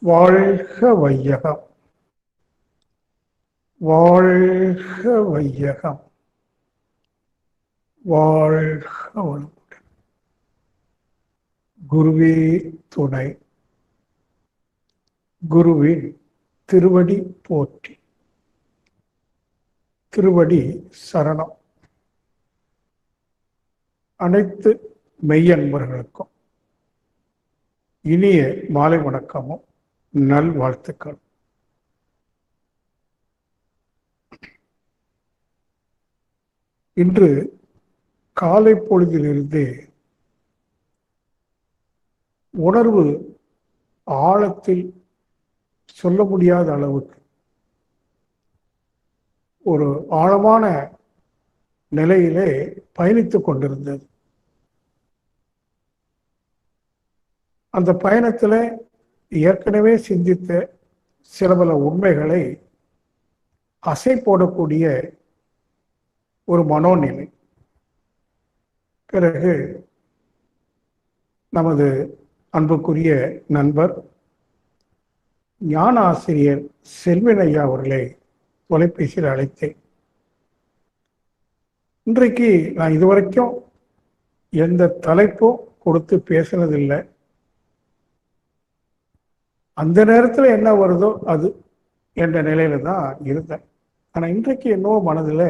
வாழ்க வையகம், வாழ்க வையகம், வாழ்க வளமுடன். குருவே துணை. குருவின் திருவடி போற்றி. திருவடி சரணம். அனைத்து மெய்யன்பர்களுக்கும் இனிய மாலை வணக்கமும் நல்வாழ்த்துக்கள். இன்று காலை பொழுதிலிருந்து உணர்வு ஆழத்தில் சொல்ல முடியாத அளவுக்கு ஒரு ஆழமான நிலையிலே பயணித்துக் கொண்டிருந்தது. அந்த பயணத்தில் ஏற்கனவே சிந்தித்த சில பல உண்மைகளை அசை போடக்கூடிய ஒரு மனோநிலை. பிறகு நமது அன்புக்குரிய நண்பர் ஞான ஆசிரியர் செல்வன் ஐயா அவர்களை தொலைபேசியில் அழைத்தேன். இன்றைக்கு நான் இதுவரைக்கும் எந்த தலைப்பும் கொடுத்து பேசினதில்லை. அந்த நேரத்தில் என்ன வருதோ அது என்ற நிலையில தான் இருந்தேன். ஆனால் இன்றைக்கு என்னவோ மனதில்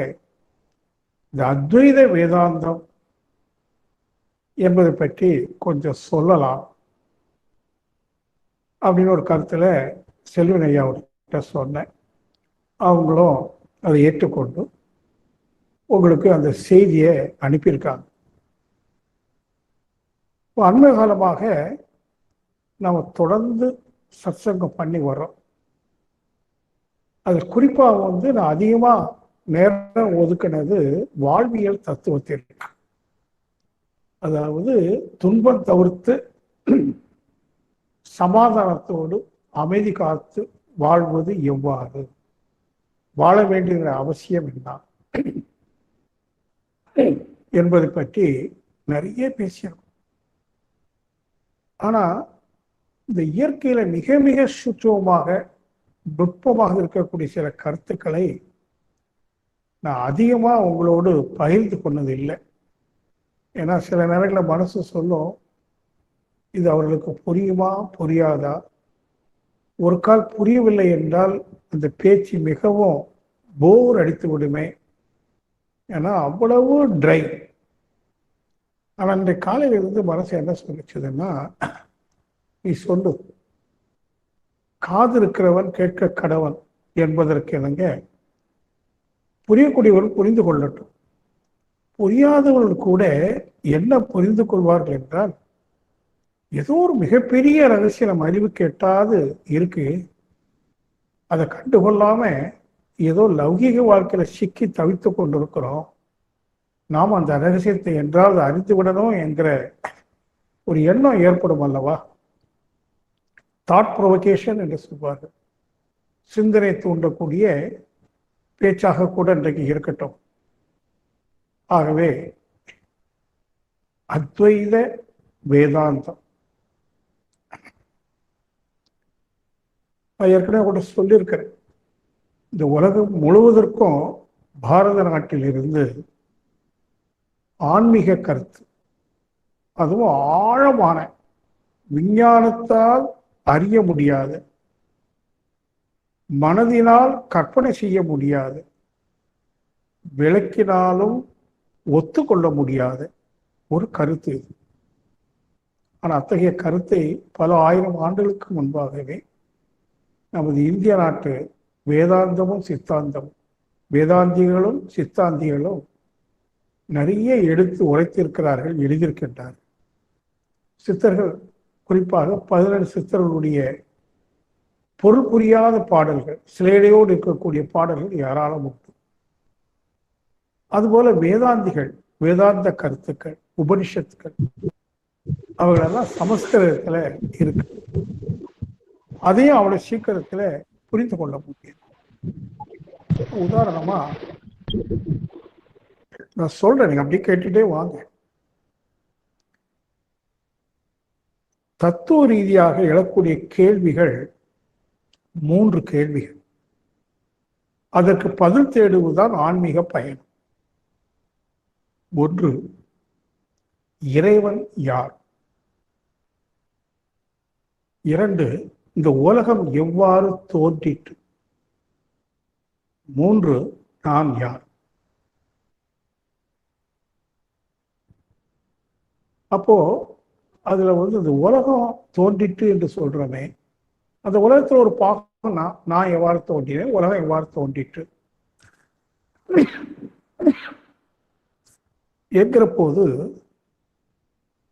இந்த அத்வைத வேதாந்தம் என்பதை பற்றி கொஞ்சம் சொல்லலாம் அப்படின்னு ஒரு கருத்தில் செல்வன் ஐயாவிட்ட சொன்னேன். அவங்களும் அதை ஏற்றுக்கொண்டு உங்களுக்கு அந்த செய்தியை அனுப்பியிருக்காங்க. அண்மை காலமாக நாம் தொடர்ந்து சத்சங்கம் பண்ணி வர்றோம். அது குறிப்பாக நான் அதிகமாக நேரம் ஒதுக்கினது வாழ்வியல் தத்துவத்திற்கு. அதாவது துன்பம் தவிர்த்து சமாதானத்தோடு அமைதி காத்து வாழ்வது எவ்வாறு, வாழ வேண்டிய அவசியம் என்ன என்பதை பற்றி நிறைய பேசியிருக்கோம். ஆனால் இந்த இயற்கையில மிக மிக சூட்சமமாக நுட்பமாக இருக்கக்கூடிய சில கருத்துக்களை நான் அதிகமாக உங்களோடு பகிர்ந்து கொண்டது இல்லை. ஏன்னா சில நேரங்களில் மனசு சொல்லும், இது அவர்களுக்கு புரியுமா புரியாதா, ஒரு கால் புரியவில்லை என்றால் அந்த பேச்சு மிகவும் போர் அடித்து விடுமே, ஏன்னா அவ்வளவு ட்ரை. ஆனால் இன்றைய காலையிலிருந்து மனசு என்ன சொல்லிச்சதுன்னா, நீ சொல்லு, காது இருக்கிறவன் கேட்க கடவன் என்பதற்கு இணங்க புரியக்கூடியவர்கள் புரிந்து கொள்ளட்டும், புரியாதவர்கள் கூட என்ன புரிந்து கொள்வார்கள் என்றால், ஏதோ ஒரு மிகப்பெரிய ரகசியம் நம்ம அறிவு கேட்டாது இருக்கு, அதை கண்டுகொள்ளாம ஏதோ லௌகீக வாழ்க்கையில சிக்கி தவித்து கொண்டிருக்கிறோம், நாம் அந்த ரகசியத்தை என்றால் அறிந்து விடணும் என்கிற ஒரு எண்ணம் ஏற்படும் அல்லவா. தாட் ப்ரொவகேஷன் என்று சொல்வார்கள். சிந்தனை தூண்டக்கூடிய பேச்சாக கூட இன்றைக்கு இருக்கட்டும். ஆகவே அத்வைத வேதாந்தம் நான் ஏற்கனவே கூட சொல்லியிருக்கிறேன். இந்த உலகம் முழுவதற்கும் பாரத நாட்டில் இருந்து ஆன்மீக கருத்து, அதுவும் ஆழமான விஞ்ஞானத்தால் அறிய முடியாது, மனதினால் கற்பனை செய்ய முடியாது, விளக்கினாலும் ஒத்துக்கொள்ள முடியாத ஒரு கருத்து இது. ஆனால் அத்தகைய கருத்தை பல ஆயிரம் ஆண்டுகளுக்கு முன்பாகவே நமது இந்திய நாட்டு வேதாந்தமும் சித்தாந்தமும், வேதாந்திகளும் சித்தாந்திகளும் நிறைய எடுத்து உரைத்திருக்கிறார்கள், எழுதியிருக்கின்றார்கள். சித்தர்கள், குறிப்பாக 17 சித்தர்களுடைய பொருள் புரியாத பாடல்கள், சிலையோடு இருக்கக்கூடிய பாடல்கள் ஏராளம் உண்டு. அதுபோல வேதாந்திகள், வேதாந்த கருத்துக்கள், உபனிஷத்துக்கள், அவர்களெல்லாம் சமஸ்கிருதத்துல இருக்கு. அதையும் அவ்வளவு சீக்கிரத்துல புரிந்து கொள்ள முடியும். உதாரணமா நான் சொல்றேன், நீங்க அப்படி கேட்டுட்டே வாங்க. தத்துவ ரீதியாக எழக்கூடிய கேள்விகள் 3 கேள்விகள். அதற்கு பதில் தேடுவதுதான் ஆன்மீக பயணம். 1, இறைவன் யார்? 2, இந்த உலகம் எவ்வாறு தோன்றிற்று? 3, நான் யார்? அப்போ அதுல இந்த உலகம் தோன்றிட்டு என்று சொல்றமே, அந்த உலகத்துல ஒரு பாகம் நான் எவ்வாறு தோன்றினேன், உலகம் எவ்வாறு தோன்றிட்டு என்கிற போது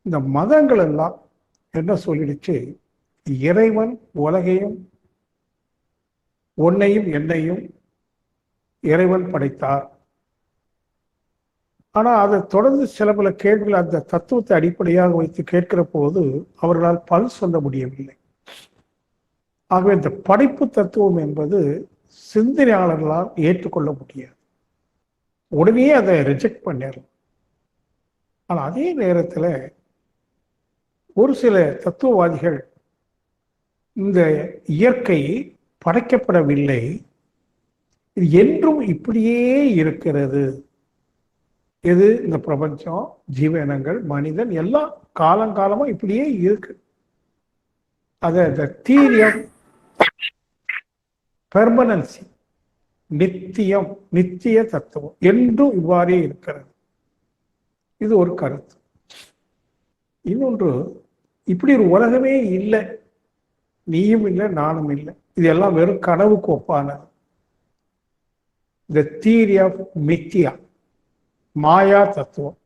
இந்த மதங்கள் எல்லாம் என்ன சொல்லிடுச்சு? இறைவன் உலகையும் உன்னையும் என்னையும் இறைவன் படைத்தார். ஆனா அதை தொடர்ந்து சில பல கேள்விகள் அந்த தத்துவத்தை அடிப்படையாக வைத்து கேட்கிற போது அவர்களால் பதில் சொல்ல முடியவில்லை. ஆகவே இந்த படைப்பு தத்துவம் என்பது சிந்தனையாளர்களால் ஏற்றுக்கொள்ள முடியாது. உடனே அதை ரிஜெக்ட் பண்ணிடலாம். ஆனால் அதே நேரத்தில் ஒரு சில தத்துவவாதிகள் இந்த இயற்கை படைக்கப்படவில்லை, இது என்றும் இப்படியே இருக்கிறது. எது? இந்த பிரபஞ்சம், ஜீவனங்கள், மனிதன் எல்லாம் காலங்காலமா இப்படியே இருக்கு. அத தியரி ஆஃப் பெர்மனன்சி, நித்தியம், நித்திய தத்துவம் என்றும் இவ்வாறே இருக்கிறது. இது ஒரு கருத்து. இன்னொன்று, இப்படி ஒரு உலகமே இல்லை, நீயும் இல்லை நானும் இல்லை, இதெல்லாம் வெறும் கனவுக்கு ஒப்பானது. த தியரி ஆஃப் மித்தியா, மாயா தத்துவம்.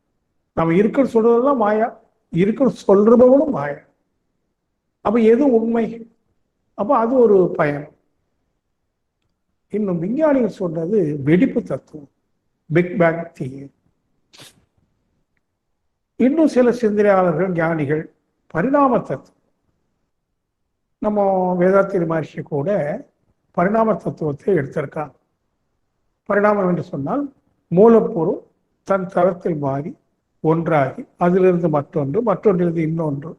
நம்ம இருக்குன்னு சொல்றதெல்லாம் மாயா, இருக்குன்னு சொல்றவங்களும் மாயா. அப்ப எது உண்மை? அப்ப அது ஒரு பயணம். இன்னும் விஞ்ஞானிகள் சொன்னது வெடிப்பு தத்துவம், பிக் பேங் தியரி. இன்னும் சில சிந்தனையாளர்கள், ஞானிகள் பரிணாம தத்துவம். நம்ம வேதாத்திரி மகர்ஷி கூட பரிணாம தத்துவத்தை எடுத்திருக்காங்க. பரிணாமம் என்று சொன்னால் மூலப்பொருள் தன் தரத்தில் மாறி ஒன்றாகி அதிலிருந்து மற்றொன்று, மற்றொன்றிலிருந்து இன்னொன்று,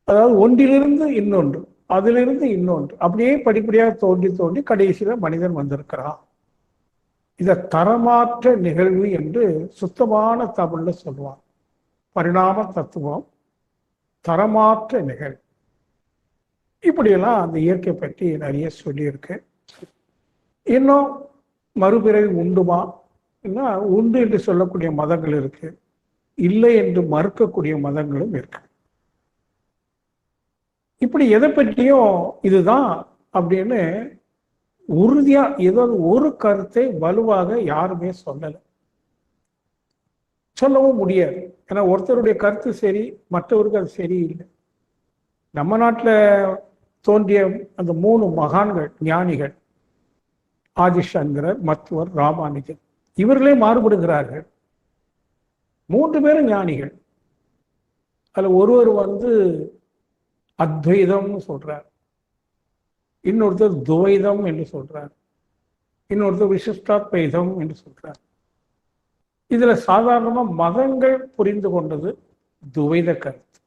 அதாவது ஒன்றிலிருந்து இன்னொன்று, அதிலிருந்து இன்னொன்று, அப்படியே படிப்படியாக தோன்றி தோன்றி கடைசியில மனிதன் வந்திருக்கிறான். இத தரமாற்ற நிகழ்வு என்று சுத்தமான தமிழ்ல சொல்லுவாங்க. பரிணாம தத்துவம், தரமாற்ற நிகழ்வு. இப்படியெல்லாம் அந்த இயற்கை பற்றி நிறைய சொல்லியிருக்கு. இன்னும் மறுபிறவி உண்டுமா? உண்டு என்று சொல்லக்கூடிய மதங்கள் இருக்கு, இல்லை என்று மறுக்கக்கூடிய மதங்களும் இருக்கு. இப்படி எதை பற்றியும் இதுதான் அப்படின்னு உறுதியா ஏதாவது ஒரு கருத்தை வலுவாக யாருமே சொல்லலை, சொல்லவும் முடியாது. ஏன்னா ஒருத்தருடைய கருத்து சரி, மற்றவருக்கு அது சரியில்லை. நம்ம நாட்டில் தோன்றிய அந்த 3 மகான்கள், ஞானிகள், ஆதிசங்கரர், மத்துவர், ராமானுஜர், இவர்களே மாறுபடுகிறார்கள். 3 பேரும் ஞானிகள். அதுல ஒருவர் அத்வைதம்னு சொல்றார், இன்னொருத்தர் துவைதம் என்று சொல்றார், இன்னொருத்தர் விசிஷ்டாத்வைதம் என்று சொல்றார். இதுல சாதாரணமா மதங்கள் புரிந்து கொண்டது துவைத கருத்து.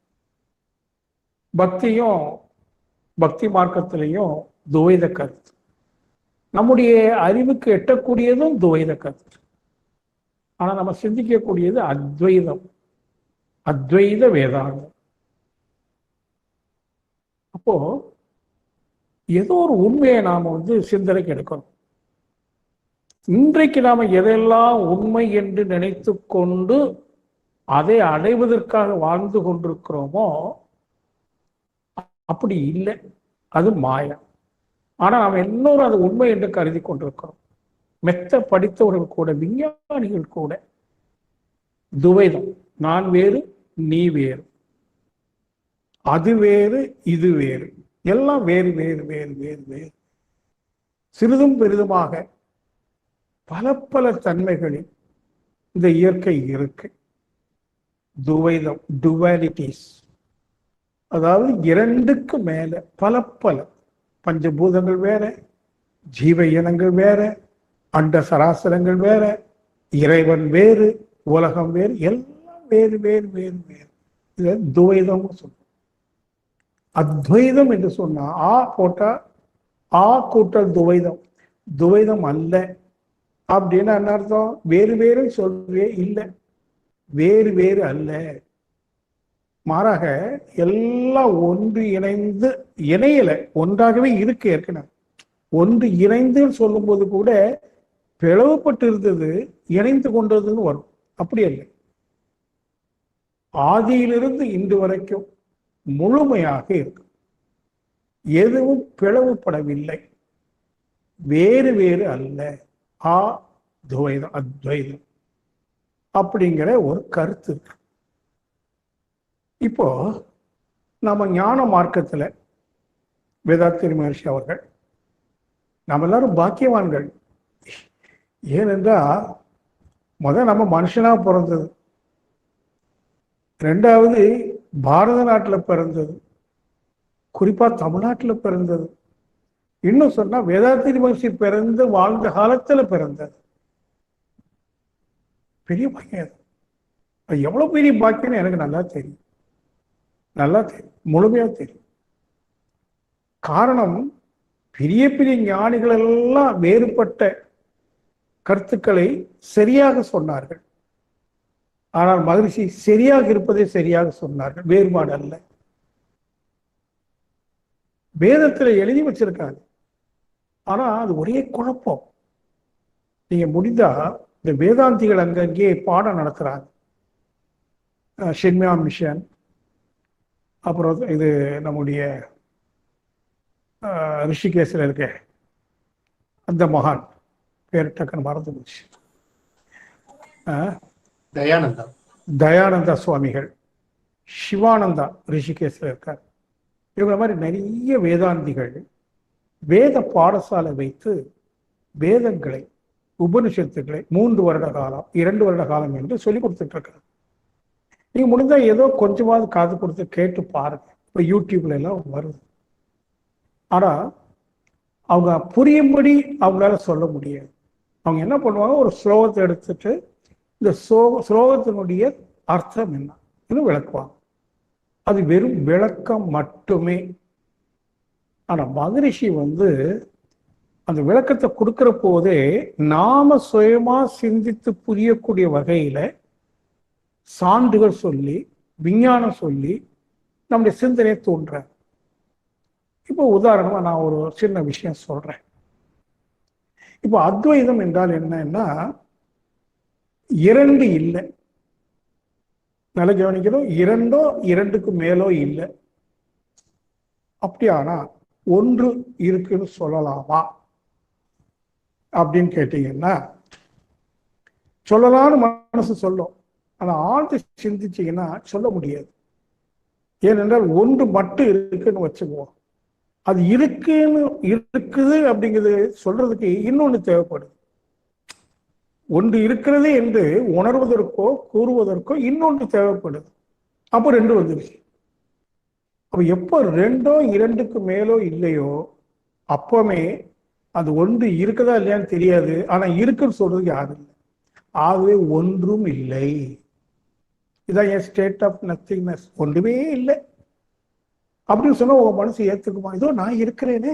பக்தி மார்க்கத்திலையும் துவைத கருத்து. நம்முடைய அறிவுக்கு எட்டக்கூடியதும் துவைத கருத்து. ஆனா நம்ம சிந்திக்கக்கூடியது அத்வைதம், அத்வைத வேதாந்தம். அப்போ ஏதோ ஒரு உண்மையை நாம சிந்தனைக்கு எடுக்கணும். இன்றைக்கு நாம எதெல்லாம் உண்மை என்று நினைத்து கொண்டு அதை அடைவதற்காக வாழ்ந்து கொண்டிருக்கிறோமோ அப்படி இல்லை, அது மாயா. ஆனா நாம எல்லோரும் அது உண்மை என்று கருதி கொண்டிருக்கிறோம். மெத்த படித்தவர்கள் கூட, விஞ்ஞானிகள் கூட துவைதம், நான் வேறு நீ வேறு, அது வேறு இது வேறு, எல்லாம் வேறு வேறு வேறு வேறு வேறு, சிறிதும் பெரிதுமாக பல பல தன்மைகளில் இந்த இயற்கை இருக்கு. துவைதம், டுவாலிட்டிஸ், அதாவது 2க்கு மேல பல பல பஞ்சபூதங்கள் வேற, ஜீவ இனங்கள் வேற, அண்ட சராசரங்கள் வேற, இறைவன் வேறு, உலகம் வேறு, எல்லாம் வேறு வேறு வேறு வேறு. இது துவைதம் சொல்லுவோம். அத்வைதம் என்று சொன்னா ஆ போட்டா ஆ கூட்டல் துவைதம், துவைதம் அல்ல அப்படின்னு என்ன அர்த்தம்? வேறு வேறு சொல்றே இல்லை, வேறு வேறு அல்ல. மாறாக எல்லாம் ஒன்று இணைந்து இணையல, ஒன்றாகவே இருக்கு. ஏற்கனவே ஒன்று இணைந்துன்னு சொல்லும் போது கூட பிளவுபட்டு இருந்தது இணைந்து கொண்டதுன்னு வரும். அப்படி அல்ல, ஆதியிலிருந்து இன்று வரைக்கும் முழுமையாக இருக்கு, எதுவும் பிளவுபடவில்லை, வேறு வேறு அல்ல. ஆ துவைதம், அத்வைதம் அப்படிங்கிற ஒரு கருத்து இருக்கு. இப்போ நம்ம ஞான மார்க்கத்துல வேதாத்திரி மகர்ஷி அவர்கள், நம்ம எல்லாரும் பாக்கியவான்கள். ஏனென்றால் நம்ம மனுஷனா பிறந்தது, ரெண்டாவது பாரத நாட்டில் பிறந்தது, குறிப்பா தமிழ்நாட்டில் பிறந்தது, இன்னும் சொன்னா வேதாத்திரி மகர்ஷி பிறந்து வாழ்ந்த காலத்துல பிறந்தது. பெரிய பாக்கியம். அது எவ்வளவு பெரிய பாக்கியம்னு எனக்கு நல்லா தெரியும், நல்லா தெரியும், முழுமையா தெரியும். காரணம், பெரிய பெரிய ஞானிகள் எல்லாம் வேறுபட்ட கருத்துக்களை சரியாக சொன்னார்கள். ஆனால் மகரிஷி சரியாக இருப்பதை சரியாக சொன்னார்கள், வேறுபாடு அல்ல. வேதத்தில் எழுதி வச்சிருக்காங்க, ஆனா அது ஒரே குழப்பம். நீங்க முடிந்தா இந்த வேதாந்திகள் அங்கங்கே பாடம் நடத்துறாங்க, ஷென்மியா மிஷன், அப்புறம் இது நம்முடைய ரிஷிகேசில் இருக்க அந்த மகான் பேர் டக்குன்னு மறந்து போச்சு, தயானந்தா தயானந்தா சுவாமிகள், சிவானந்தா ரிஷிகேசில் இருக்கார். இவங்க மாதிரி நிறைய வேதாந்திகள் வேத பாடசாலை வைத்து வேதங்களை, உபனிஷத்துக்களை 3 வருட காலம் 2 வருட காலம் என்று சொல்லி கொடுத்துட்டு இருக்காங்க. நீங்க முடிஞ்சா ஏதோ கொஞ்சமாவது காது கொடுத்து கேட்டு பாருங்க, இப்போ யூடியூப்ல எல்லாம் வருது. ஆனா அவங்க புரியும்படி அவங்களால சொல்ல முடியாது. அவங்க என்ன பண்ணுவாங்க, ஒரு ஸ்லோகத்தை எடுத்துட்டு இந்த ஸ்லோகத்தினுடைய அர்த்தம் என்ன விளக்குவாங்க. அது வெறும் விளக்கம் மட்டுமே. ஆனா மகரிஷி அந்த விளக்கத்தை கொடுக்கிற போதே நாம சுயமா சிந்தித்து புரியக்கூடிய வகையில சான்றுகள் சொல்லி, விஞ்ஞானம் சொல்லி நம்முடைய சிந்தனையை தோன்ற. இப்போ உதாரணமா நான் ஒரு சின்ன விஷயம் சொல்றேன். இப்போ அத்வைதம் என்றால் என்னன்னா, 2 இல்லை, நல்ல கவனிக்கணும், 2ஓ 2க்கு மேலோ இல்லை. அப்படியானா 1 இருக்குன்னு சொல்லலாமா அப்படின்னு கேட்டீங்கன்னா, சொல்லலாம்னு மனசு சொல்லும். ஆனா ஆழ்ந்து சிந்திச்சீங்கன்னா சொல்ல முடியாது. ஏனென்றால் 1 மட்டும் இருக்குன்னு வச்சுக்குவோம், அது இருக்குது அப்படிங்கிறது சொல்றதுக்கு இன்னொன்று தேவைப்படுது. 1 இருக்கிறது என்று உணர்வதற்கோ கூறுவதற்கோ இன்னொன்று தேவைப்படுது. அப்போ 2 வந்துருச்சு. அப்ப எப்போ 2ஓ 2க்கு மேலோ இல்லையோ அப்பவே அது 1 இருக்குதா இல்லையான்னு தெரியாது. ஆனா இருக்குன்னு சொல்றதுக்கு யாரும் இல்லை, ஆகவே ஒன்றும் இல்லை. இதான் என் ஸ்டேட் ஆஃப் நத்திங்னஸ், ஒன்றுமே இல்லை அப்படின்னு சொன்னா உங்க மனசு ஏத்துக்குமா? இதோ நான் இருக்கிறேனே,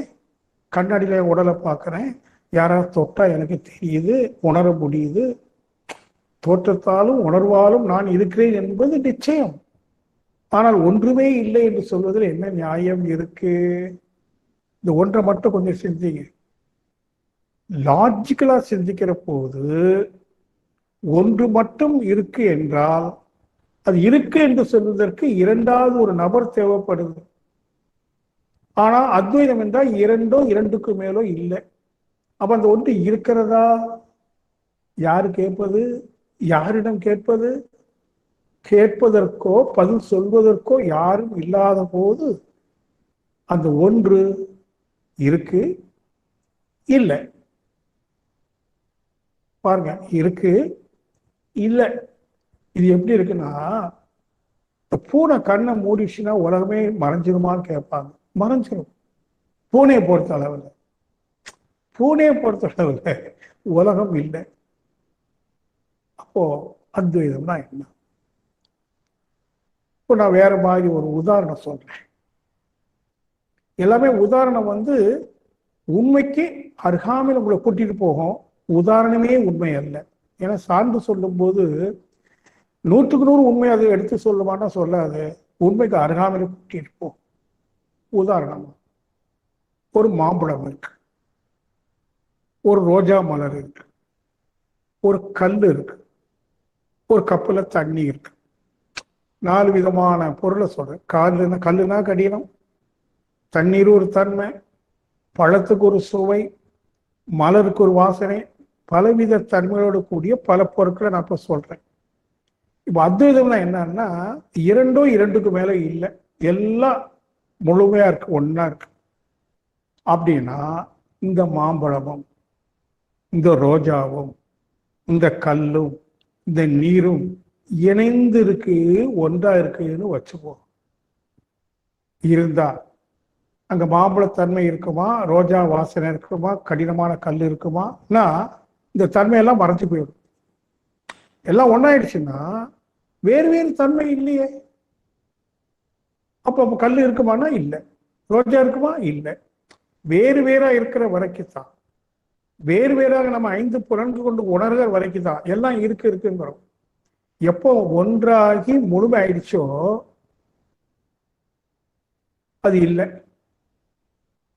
கண்ணாடியில உடலை பார்க்கிறேன், யாராவது தொட்டா எனக்கு தெரியுது, உணர முடியுது, தோற்றத்தாலும் உணர்வாலும் நான் இருக்கிறேன் என்பது நிச்சயம். ஆனால் ஒன்றுமே இல்லை என்று சொல்வதில் என்ன நியாயம் இருக்கு? இந்த ஒன்றை மட்டும் கொஞ்சம் சிந்திங்க. லாஜிக்கலா சிந்திக்கிற போது 1 மட்டும் இருக்கு என்றால், அது இருக்கு என்று சொல்வதற்கு 2வது ஒரு நபர் தேவைப்படுது. ஆனா அத்வைதம் என்றால் 2ஓ 2க்கு மேலோ இல்லை. அப்ப அந்த 1 இருக்கிறதா? யாரு கேட்பது? யாரிடம் கேட்பது? கேட்பதற்கோ பதில் சொல்வதற்கோ யாரும் இல்லாத போது அந்த 1 இருக்கு இல்லை. பாருங்க, இருக்கு இல்லை. இது எப்படி இருக்குன்னா, பூனை கண்ணை மூடிச்சுன்னா உலகமே மறைஞ்சிருமான்னு கேட்பாங்க. மறைஞ்சிரும். பூனையை பொறுத்த அளவில் உலகம் இல்லை. அப்போ அத்வைதம்னா என்ன? இப்போ நான் வேற மாதிரி ஒரு உதாரணம் சொல்றேன். எல்லாமே உதாரணம் உண்மைக்கு அருகாமையில் உங்களை கூட்டிட்டு போகும். உதாரணமே உண்மை அல்ல. ஏன்னா சான்று சொல்லும்போது 100க்கு 100 உண்மை அதை எடுத்து சொல்லுமானா சொல்லாது. உண்மைக்கு அருகாமையில் கூட்டிட்டு போகும். உதாரணமா ஒரு மாம்பழம் இருக்கு, ஒரு ரோஜா மலர் இருக்கு, ஒரு கல் இருக்கு, ஒரு கப்புல தண்ணி இருக்கு. 4 விதமான பொருளை சொல்றேன். கல்லுனா கடினம், தண்ணீர் ஒரு தன்மை, பழத்துக்கு ஒரு சுவை, மலருக்கு ஒரு வாசனை, பலவித தன்மையோடு கூடிய பல பொருட்களை நான் இப்ப சொல்றேன். இப்ப அத்வைதம்னா என்னன்னா, இரண்டுக்கு மேல இல்லை, எல்லாம் முழுமையா இருக்கு, ஒன்னா இருக்கு. அப்படின்னா இந்த மாம்பழமும் இந்த ரோஜாவும் இந்த கல்லும் இந்த நீரும் இணைந்து இருக்கு, ஒன்றா இருக்குன்னு வச்சுப்போம். இருந்தா அங்க மாம்பழத்தன்மை இருக்குமா, ரோஜா வாசனை இருக்குமா, கடினமான கல் இருக்குமா? இந்த தன்மையெல்லாம் மறைஞ்சு போயிடும். எல்லாம் ஒன்னாயிடுச்சுன்னா வேறு வேறு தன்மை இல்லையே. அப்போ கல் இருக்குமானா இல்லை, ரோஜா இருக்குமா இல்லை. வேறு வேறா இருக்கிற வரைக்கும் தான், வேறு வேறாக நம்ம 5 புலன்கள் கொண்டு உணர்கிற வரைக்கும் தான் எல்லாம் இருக்குங்கிறோம். எப்போ ஒன்றாகி முழுமை ஆயிடுச்சோ அது இல்லை.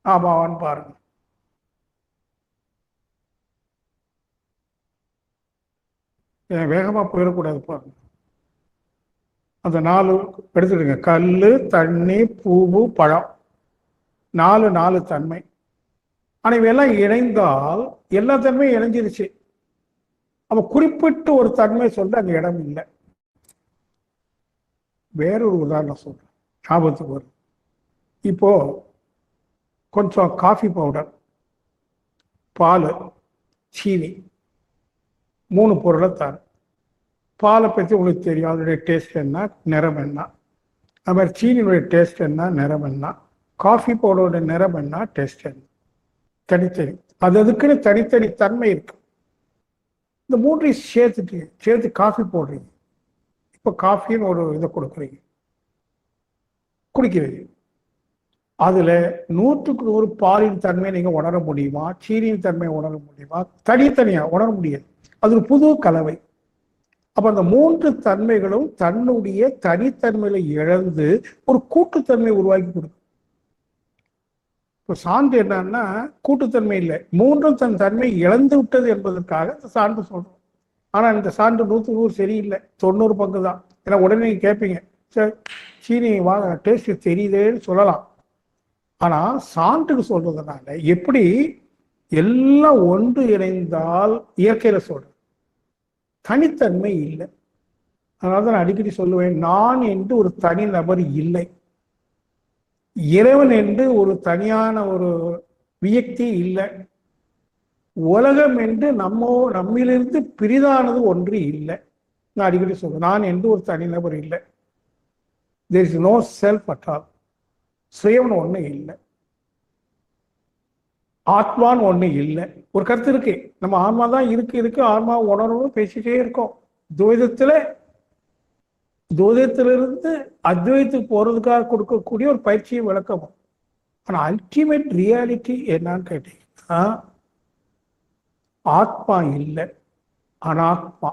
ஆமாவான்னு பாருங்க. வேகமா போயிடக்கூடாது பாருங்க. அந்த 4 எடுத்துடுங்க. கல்லு, தண்ணி, பூவு, பழம், 4 தன்மை. ஆனா இவையெல்லாம் இணைந்தால் எல்லா தன்மையும் இணைஞ்சிருச்சு. அப்ப குறிப்பிட்டு ஒரு தன்மை சொல்ற அங்க இடம் இல்லை. வேறொரு உதாரணம் சொல்றேன், ஞாபகத்துக்கு வரும். இப்போ கொஞ்சம் காஃபி பவுடர், பால், சீனி 3 பொருளை தர. பாலை பற்றி உங்களுக்கு தெரியும், அதனுடைய டேஸ்ட் என்ன, நிறம் என்ன. அது மாதிரி சீனியுடைய டேஸ்ட் என்ன, நிறம் என்ன. காஃபி பவுடரோட நிறம் என்ன, டேஸ்ட் என்ன. தனித்தனி, அதுக்குன்னு தனித்தனி தன்மை இருக்கு. இந்த 3ஐயும் சேர்த்து காஃபி போடுறீங்க. இப்போ காஃபின்னு ஒரு இதை கொடுக்குறீங்க, குடிக்கிறீங்க. அதுல 100க்கு 100 பாலின் தன்மையை நீங்க உணர முடியுமா, சீனியின் தன்மையை உணர முடியுமா? தனித்தனியா உணர முடியாது. அது ஒரு புது கலவை. அப்ப அந்த 3 தன்மைகளும் தன்னுடைய தனித்தன்மையில இழந்து ஒரு கூட்டுத்தன்மை உருவாக்கி கொடுக்கும். இப்போ சான்று என்னன்னா கூட்டுத்தன்மை இல்லை, 3ம் தன் தன்மை இழந்து விட்டது என்பதற்காக இந்த சான்று சொல்றோம். ஆனா இந்த சான்று 100க்கு 100 சரியில்லை, 90 பங்கு தான். ஏன்னா உடனே நீங்க கேட்பீங்க, சரி சீனி டேஸ்ட் தெரியுதேன்னு சொல்லலாம். ஆனா சான்றுக்கு சொல்றதுனால எப்படி எல்லாம் ஒன்று இணைந்தால் இயற்கையில சொல்றேன், தனித்தன்மை இல்லை. அதனால தான் நான் அடிக்கடி சொல்லுவேன், நான் என்று ஒரு தனி நபர் இல்லை, இறைவன் என்று ஒரு தனியான ஒரு வியக்தி இல்லை, உலகம் என்று நம்மிலிருந்து பிரிதானது ஒன்று இல்லை. நான் அடிக்கடி சொல்றேன், நான் என்று ஒரு தனிநபர் இல்லை. there is no self at all. சுயம்னு ஒண்ணு இல்லை, ஆத்மான்னு ஒண்ணு இல்லை. ஒரு கருத்து இருக்கு, நம்ம ஆன்மா தான் இருக்கு, ஆன்மா உணர்வு பேசிட்டே இருக்கோம். துவைதத்திலிருந்து அத்வைத்துக்கு போறதுக்காக கொடுக்கக்கூடிய ஒரு பயிற்சியை விளக்கமும். ஆனா அல்டிமேட் ரியாலிட்டி என்னன்னு கேட்டீங்கன்னா, ஆத்மா இல்லை, அனாத்மா.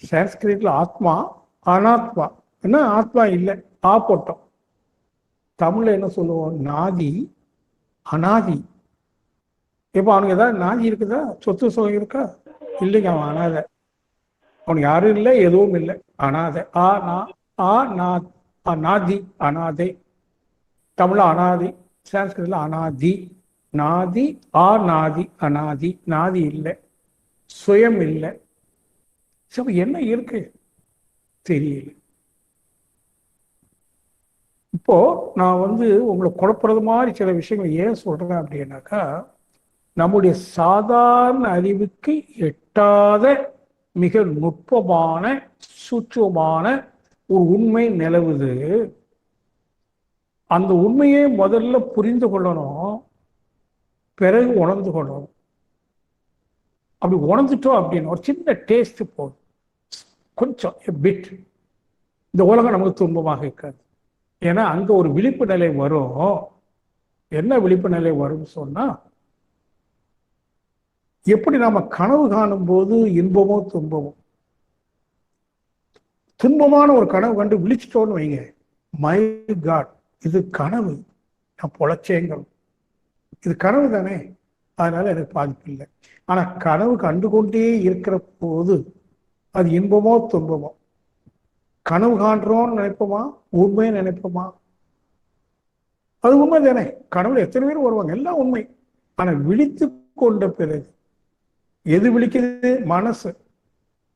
சான்ஸ்கிரிட்ல ஆத்மா, அனாத்மா. என்ன ஆத்மா இல்லை, போட்டோம். தமிழ்ல என்ன சொல்லுவோம், நாதி அனாதி. இப்போ அவனுக்கு ஏதாவது நாதி இருக்குதா, சொத்து சுகம் இருக்கா? இல்லைங்க, அவன் அனாதை. அவனுக்கு யாரும் இல்லை, எதுவும் இல்லை, அனாதை. நாதி அனாதை. தமிழ்ல அனாதி, சான்ஸ்கிரிட்ல அனாதி. நாதி நாதி அனாதி. நாதி இல்லை, சுயம் இல்லை. சரி, என்ன இருக்கு தெரியல. இப்போ நான் உங்களை குழப்பறது மாதிரி சில விஷயங்கள் ஏன் சொல்றேன் அப்படின்னாக்கா, நம்முடைய சாதாரண அறிவுக்கு எட்டாத மிக நுட்பமான சூட்சமான ஒரு உண்மை நிலவுது. அந்த உண்மையை முதல்ல புரிந்து கொள்ளணும், பிறகு உணர்ந்து கொள்ளணும். அப்படி உணர்ந்துட்டோம் அப்படின்னு ஒரு சின்ன டேஸ்ட் போதும், கொஞ்சம் பிட், இந்த உலகம் நமக்கு துன்பமாக இருக்காது. ஏன்னா அங்க ஒரு விழிப்பு நிலை வரும். என்ன விழிப்பு நிலை வரும்னு சொன்னா, எப்படி நாம கனவு காணும் போது இன்பமோ துன்பமோ, துன்பமான ஒரு கனவு கண்டு விழிச்சிட்டோன்னு வைங்க, மை காட் இது கனவு, நான் பொழைச்சேங்கிறோம். இது கனவு தானே, அதனால எனக்கு பாதிப்பு இல்லை. ஆனா கனவு கண்டுகொண்டே இருக்கிற போது அது இன்பமோ துன்பமோ, கனவு காண்றோம்னு நினைப்போமா, உண்மையை நினைப்போமா? அது உண்மை தானே. கனவுல எத்தனை பேர் வருவாங்க, எல்லாம் உண்மை. ஆனா விழித்து கொண்ட பிறகு எது விழிக்குது? மனசு.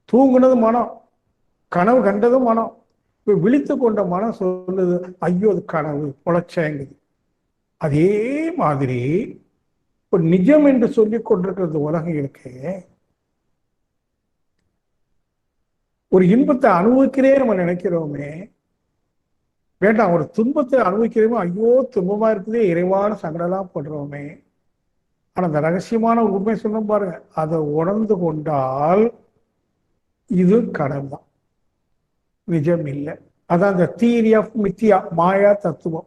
தூங்குனது மனம், கனவு கண்டதும் மனம். இப்ப விழித்து கொண்ட மனம் சொல்லுது, ஐயோ அது கனவு, பொழைச்சேங்குது. அதே மாதிரி இப்ப நிஜம் என்று சொல்லிக் கொண்டிருக்கிறது உலகம் இருக்கு. ஒரு இன்பத்தை அனுபவிக்கிறே நம்ம நினைக்கிறோமே, வேண்டாம் ஒரு துன்பத்தை அனுபவிக்கிறோமே, ஐயோ துன்பமா இருக்குதே இறைவான சங்கடம்லாம் படுறோமே. ஆனா அந்த ரகசியமான ஒரு உண்மை சொன்ன பாருங்க, அதை உணர்ந்து கொண்டால் இது கனவு தான், நிஜம் இல்லை. அதான் அந்த தியரி ஆஃப் மித்தியா, மாயா தத்துவம்.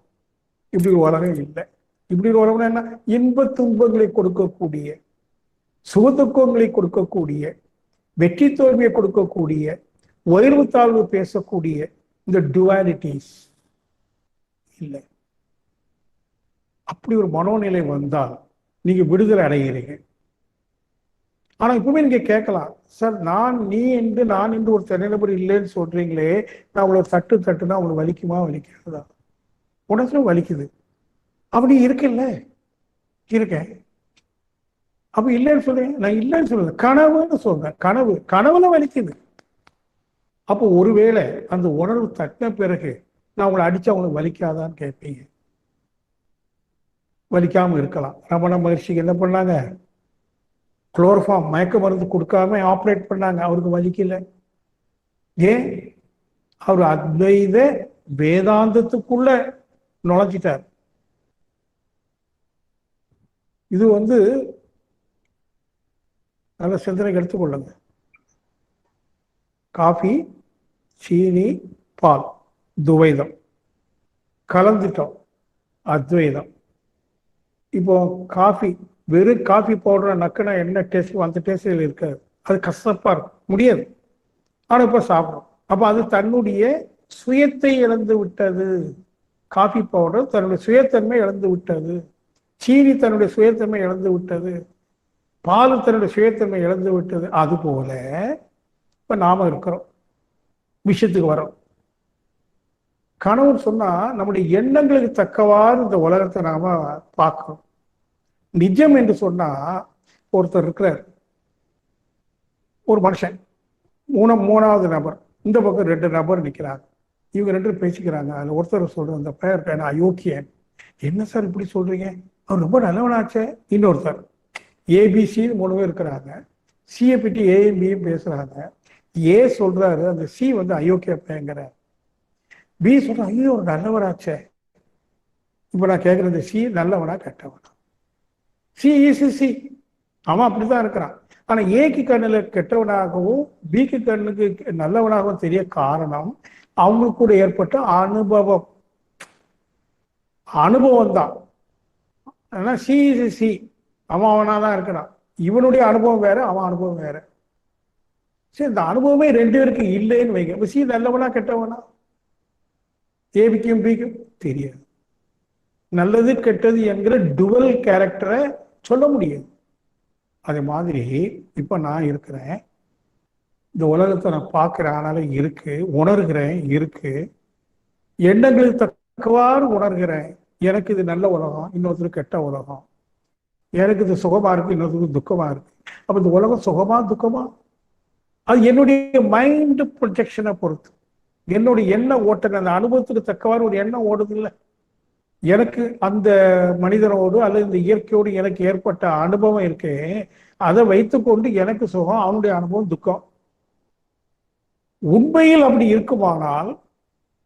இப்படி ஒரு உலகம் இல்லை. இப்படி ஒரு உலகம் என்ன? இன்ப துன்பங்களை கொடுக்கக்கூடிய, சுகதுக்கங்களை கொடுக்கக்கூடிய, வெற்றி தோல்வியை கொடுக்கக்கூடிய, உயர்வு தாழ்வு பேசக்கூடிய இந்த டுவாலிட்டிஸ் இல்லை. அப்படி ஒரு மனோநிலை வந்தால் நீங்க விடுதலை அடைகிறீங்க. ஆனா இப்பவுமே நீங்க கேட்கலாம், சார் நீ என்று நான் என்று ஒரு தனிநபர் இல்லைன்னு சொல்றீங்களே, நான் அவ்வளவு தட்டுனா உங்களுக்கு வலிக்குமா வலிக்காதா? உடனே வலிக்குது. அப்படி இருக்குல்ல, இருக்கேன். அப்ப இல்லைன்னு சொல்றேன், நான் இல்லைன்னு சொல்றேன், கனவுன்னு சொல்றேன். கனவுல வலிக்குது. அப்போ ஒருவேளை அந்த உணர்வு தட்டின பிறகு நான் உங்களை அடிச்சா உங்களுக்கு வலிக்காதான்னு கேட்பீங்க. வலிக்காம இருக்கலாம். ரமண மகர்ஷிக்கு என்ன பண்ணாங்க? குளோரோஃபார்ம் மயக்க மருந்து கொடுக்காம ஆப்ரேட் பண்ணாங்க, அவருக்கு வலிக்கல. ஏன்? அவர் அத்வைத வேதாந்தத்துக்குள்ள நுழைஞ்சிட்டார். இது நல்ல சிந்தனைக்கு எடுத்துக்கொள்ளுங்க. காஃபி, சீனி, பால், துவைதம் கலந்துட்டோம், அத்வைதம். இப்போ காஃபி, வெறும் காஃபி பவுடரை நக்குனா என்ன டேஸ்ட், அந்த டேஸ்டில் இருக்காது, அது கசப்பா இருக்கும், முடியாது. ஆனா இப்ப சாப்பிடும். அப்ப அது தன்னுடைய சுயத்தை இழந்து விட்டது. காஃபி பவுடர் தன்னுடைய சுயத்தன்மை இழந்து விட்டது. சீனி தன்னுடைய சுயத்தன்மை இழந்து விட்டது. பால் தன்னுடைய சுயத்தன்மை இழந்து விட்டது. அது போல இப்ப நாம இருக்கிறோம், விஷயத்துக்கு வரோம். கனவு சொன்னா நம்முடைய எண்ணங்களுக்கு தக்கவாறு இந்த உலகத்தை நாம பார்க்கிறோம். நிஜம் என்று சொன்னா, ஒருத்தர் இருக்கிறார், ஒரு மனுஷன், மூணாவது நபர், இந்த பக்கம் 2 நபர் நிற்கிறாங்க. இவங்க 2 பேரும் பேசிக்கிறாங்க. அதுல ஒருத்தர் சொல்ற, அந்த பெயர் அயோக்கியன். என்ன சார் இப்படி சொல்றீங்க, அவர் ரொம்ப நல்லவனாச்சே. இன்னொருத்தர் ஏபிசி 3 பேர் இருக்கிறாங்க. சியை பற்றி ஏயும் பியும் பேசுறாங்க. ஏ சொல்றாரு அந்த சி அயோக்கிய பையங்கிற. பி சொல்ற, ஐயோ ஒரு நல்லவராச்சே. இப்ப நான் கேட்கறது, சி நல்லவனா கெட்டவனா? சி அவன் அப்படிதான் இருக்கிறான். ஆனா ஏக்கு கண்ணுல கெட்டவனாகவும் பிக்கு கண்ணுக்கு நல்லவனாகவும் தெரிய காரணம் அவங்களுக்கு கூட ஏற்பட்ட அனுபவம் தான். ஆனா சி அவனாதான் இருக்கிறான். இவனுடைய அனுபவம் வேற, அவன் அனுபவம் வேற. சரி, இந்த அனுபவமே 2 பேருக்கு இல்லைன்னு வைங்க. சி நல்லவனா கெட்டவனா? ஏபிக்கும் பிக்கும் தெரியாது. நல்லது கெட்டது என்கிற டுவல் கேரக்டரை சொல்ல முடியாது. அதே மாதிரி இப்ப நான் இருக்கிறேன், இந்த உலகத்தை நான் பார்க்கிறேன், ஆனால இருக்கு, உணர்கிறேன், இருக்கு, எண்ணங்களுக்கு தக்கவாறு உணர்கிறேன். எனக்கு இது நல்ல உலகம், இன்னொருத்தருக்கு கெட்ட உலகம். எனக்கு இது சுகமா இருக்கு, இன்னொருத்தருக்கு துக்கமா இருக்கு. அப்ப இந்த உலகம் சுகமா துக்கமா? அது என்னுடைய மைண்ட் ப்ரொஜெக்ஷனை பொறுத்து, என்னுடைய எண்ணம் ஓட்டங்கள், அந்த அனுபவத்துக்கு தக்கவாறு ஒரு எண்ணம் ஓடுது இல்லை. எனக்கு அந்த மனிதனோடு அல்லது இந்த இயற்கையோடு எனக்கு ஏற்பட்ட அனுபவம் இருக்கு, அதை வைத்துக்கொண்டு எனக்கு சுகம், அவனுடைய அனுபவம் துக்கம். உண்மையில் அப்படி இருக்குமானால்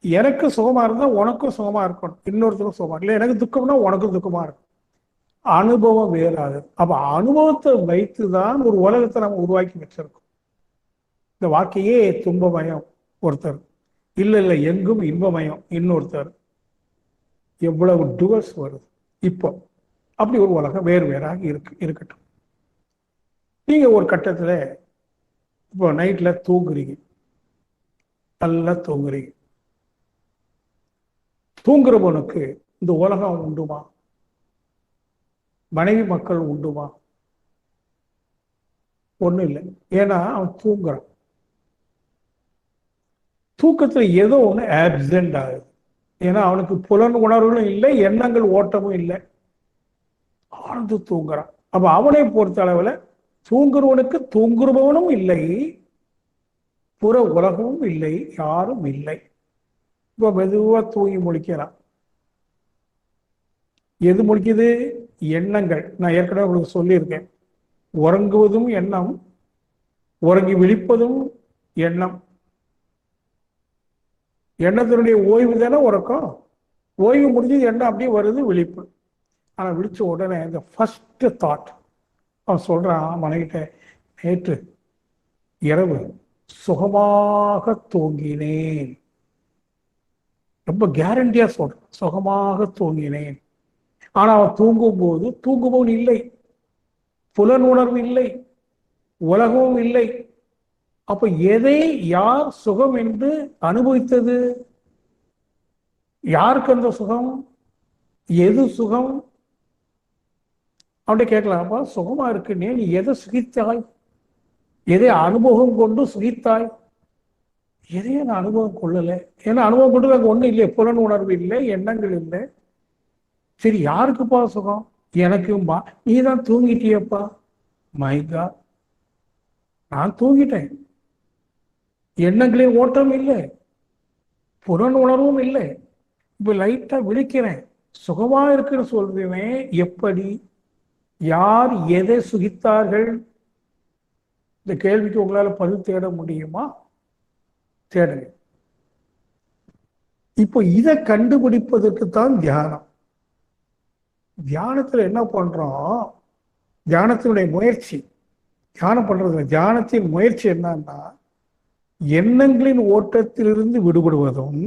எனக்கு சுகமா இருந்தா உனக்கும் சுகமா இருக்கணும், இன்னொருத்தருக்கும் சுகமா இல்லை. எனக்கு துக்கம்னா உனக்கும் துக்கமா இருக்கும். அனுபவம் வேறாது. அப்ப அனுபவத்தை வைத்துதான் ஒரு உலகத்தை நம்ம உருவாக்கி வச்சிருக்கோம். இந்த வாழ்க்கையே துன்பமயம் ஒருத்தர், இல்லை எங்கும் இன்பமயம் இன்னொருத்தர். எவ்வளவு டுவர்ஸ் வருது. இப்போ அப்படி ஒரு உலகம் வேறு வேறாக இருக்கட்டும். நீங்க ஒரு கட்டத்துல இப்போ நைட்ல தூங்குறீங்க, நல்லா தூங்குறீங்க. தூங்குறவனுக்கு இந்த உலகம் உண்டுமா? மனைவி மக்கள் உண்டுமா? ஒண்ணும் இல்லை. ஏன்னா அவன் தூங்குறான். தூக்கத்துல ஏதோ ஒண்ணு ஆப்சென்ட் ஆகுது. ஏன்னா அவனுக்கு புலன் உணர்வுகளும் இல்லை, எண்ணங்கள் ஓட்டமும் இல்லை, ஆழ்ந்து தூங்குறான். அப்ப அவனை பொறுத்த அளவுல தூங்குறவனுக்கு தூங்குறவனும் இல்லை, புற உலகமும் இல்லை, யாரும் இல்லை. இப்ப மெதுவா தூங்கி முழிக்கிறான். எது முழிக்குது? எண்ணங்கள். நான் ஏற்கனவே உங்களுக்கு சொல்லியிருக்கேன், உறங்குவதும் எண்ணம், உறங்கி விழிப்பதும் எண்ணம். எண்ணத்தினுடைய ஓய்வு தானே உறக்கம். ஓய்வு முடிஞ்சது எண்ணம் அப்படியே வருது, விழிப்பு. ஆனா விழிச்ச உடனே இந்த ஃபர்ஸ்ட் தாட் அவன் சொல்றான் மனைவிட்ட, நேற்று இரவு சுகமாக தூங்கினேன். ரொம்ப கேரண்டியா சொல்றான், சுகமாக தூங்கினேன். ஆனா அவன் தூங்கும்போது தூங்குபவன் இல்லை, புலன் உணர்வு இல்லை, உலகமும் இல்லை. அப்ப எதை யார் சுகம் என்று அனுபவித்தது? யாருக்கு அந்த சுகம்? எது சுகம்? அவன்கிட்ட கேட்கலாம், அப்பா சுகமா இருக்குன்னே நீ எதை சுகித்தாய்? எதை அனுபவம் கொண்டு சுகித்தாய்? எதையும் நான் அனுபவம் கொள்ளலை. ஏன்னா அனுபவம் கொண்டு அங்கே ஒன்றும் இல்லை, புலன் உணர்வு இல்லை, எண்ணங்கள் இல்லை. சரி யாருக்குப்பா சுகம்? எனக்கும்பா. நீ தான் தூங்கிட்டியப்பா. மைகா, நான் தூங்கிட்டேன், எண்ணங்களின் ஓட்டம் இல்லை, புலன் உணர்வும் இல்லை. இப்ப லைட்டா விழிக்கிறேன், சுகமா இருக்குன்னு சொல்றேன். எப்படி? யார் எதை சுகித்தார்கள்? இந்த கேள்விக்கு உங்களால பதில் தேட முடியுமா? தேடுங்க. இப்போ இதை கண்டுபிடிப்பதற்கு தான் தியானம். தியானத்துல என்ன பண்றோம்? தியானத்தினுடைய முயற்சி, தியானம் பண்றது, தியானத்தின் முயற்சி என்னன்னா, எண்ணங்களின் ஓட்டத்திலிருந்து விடுபடுவதும்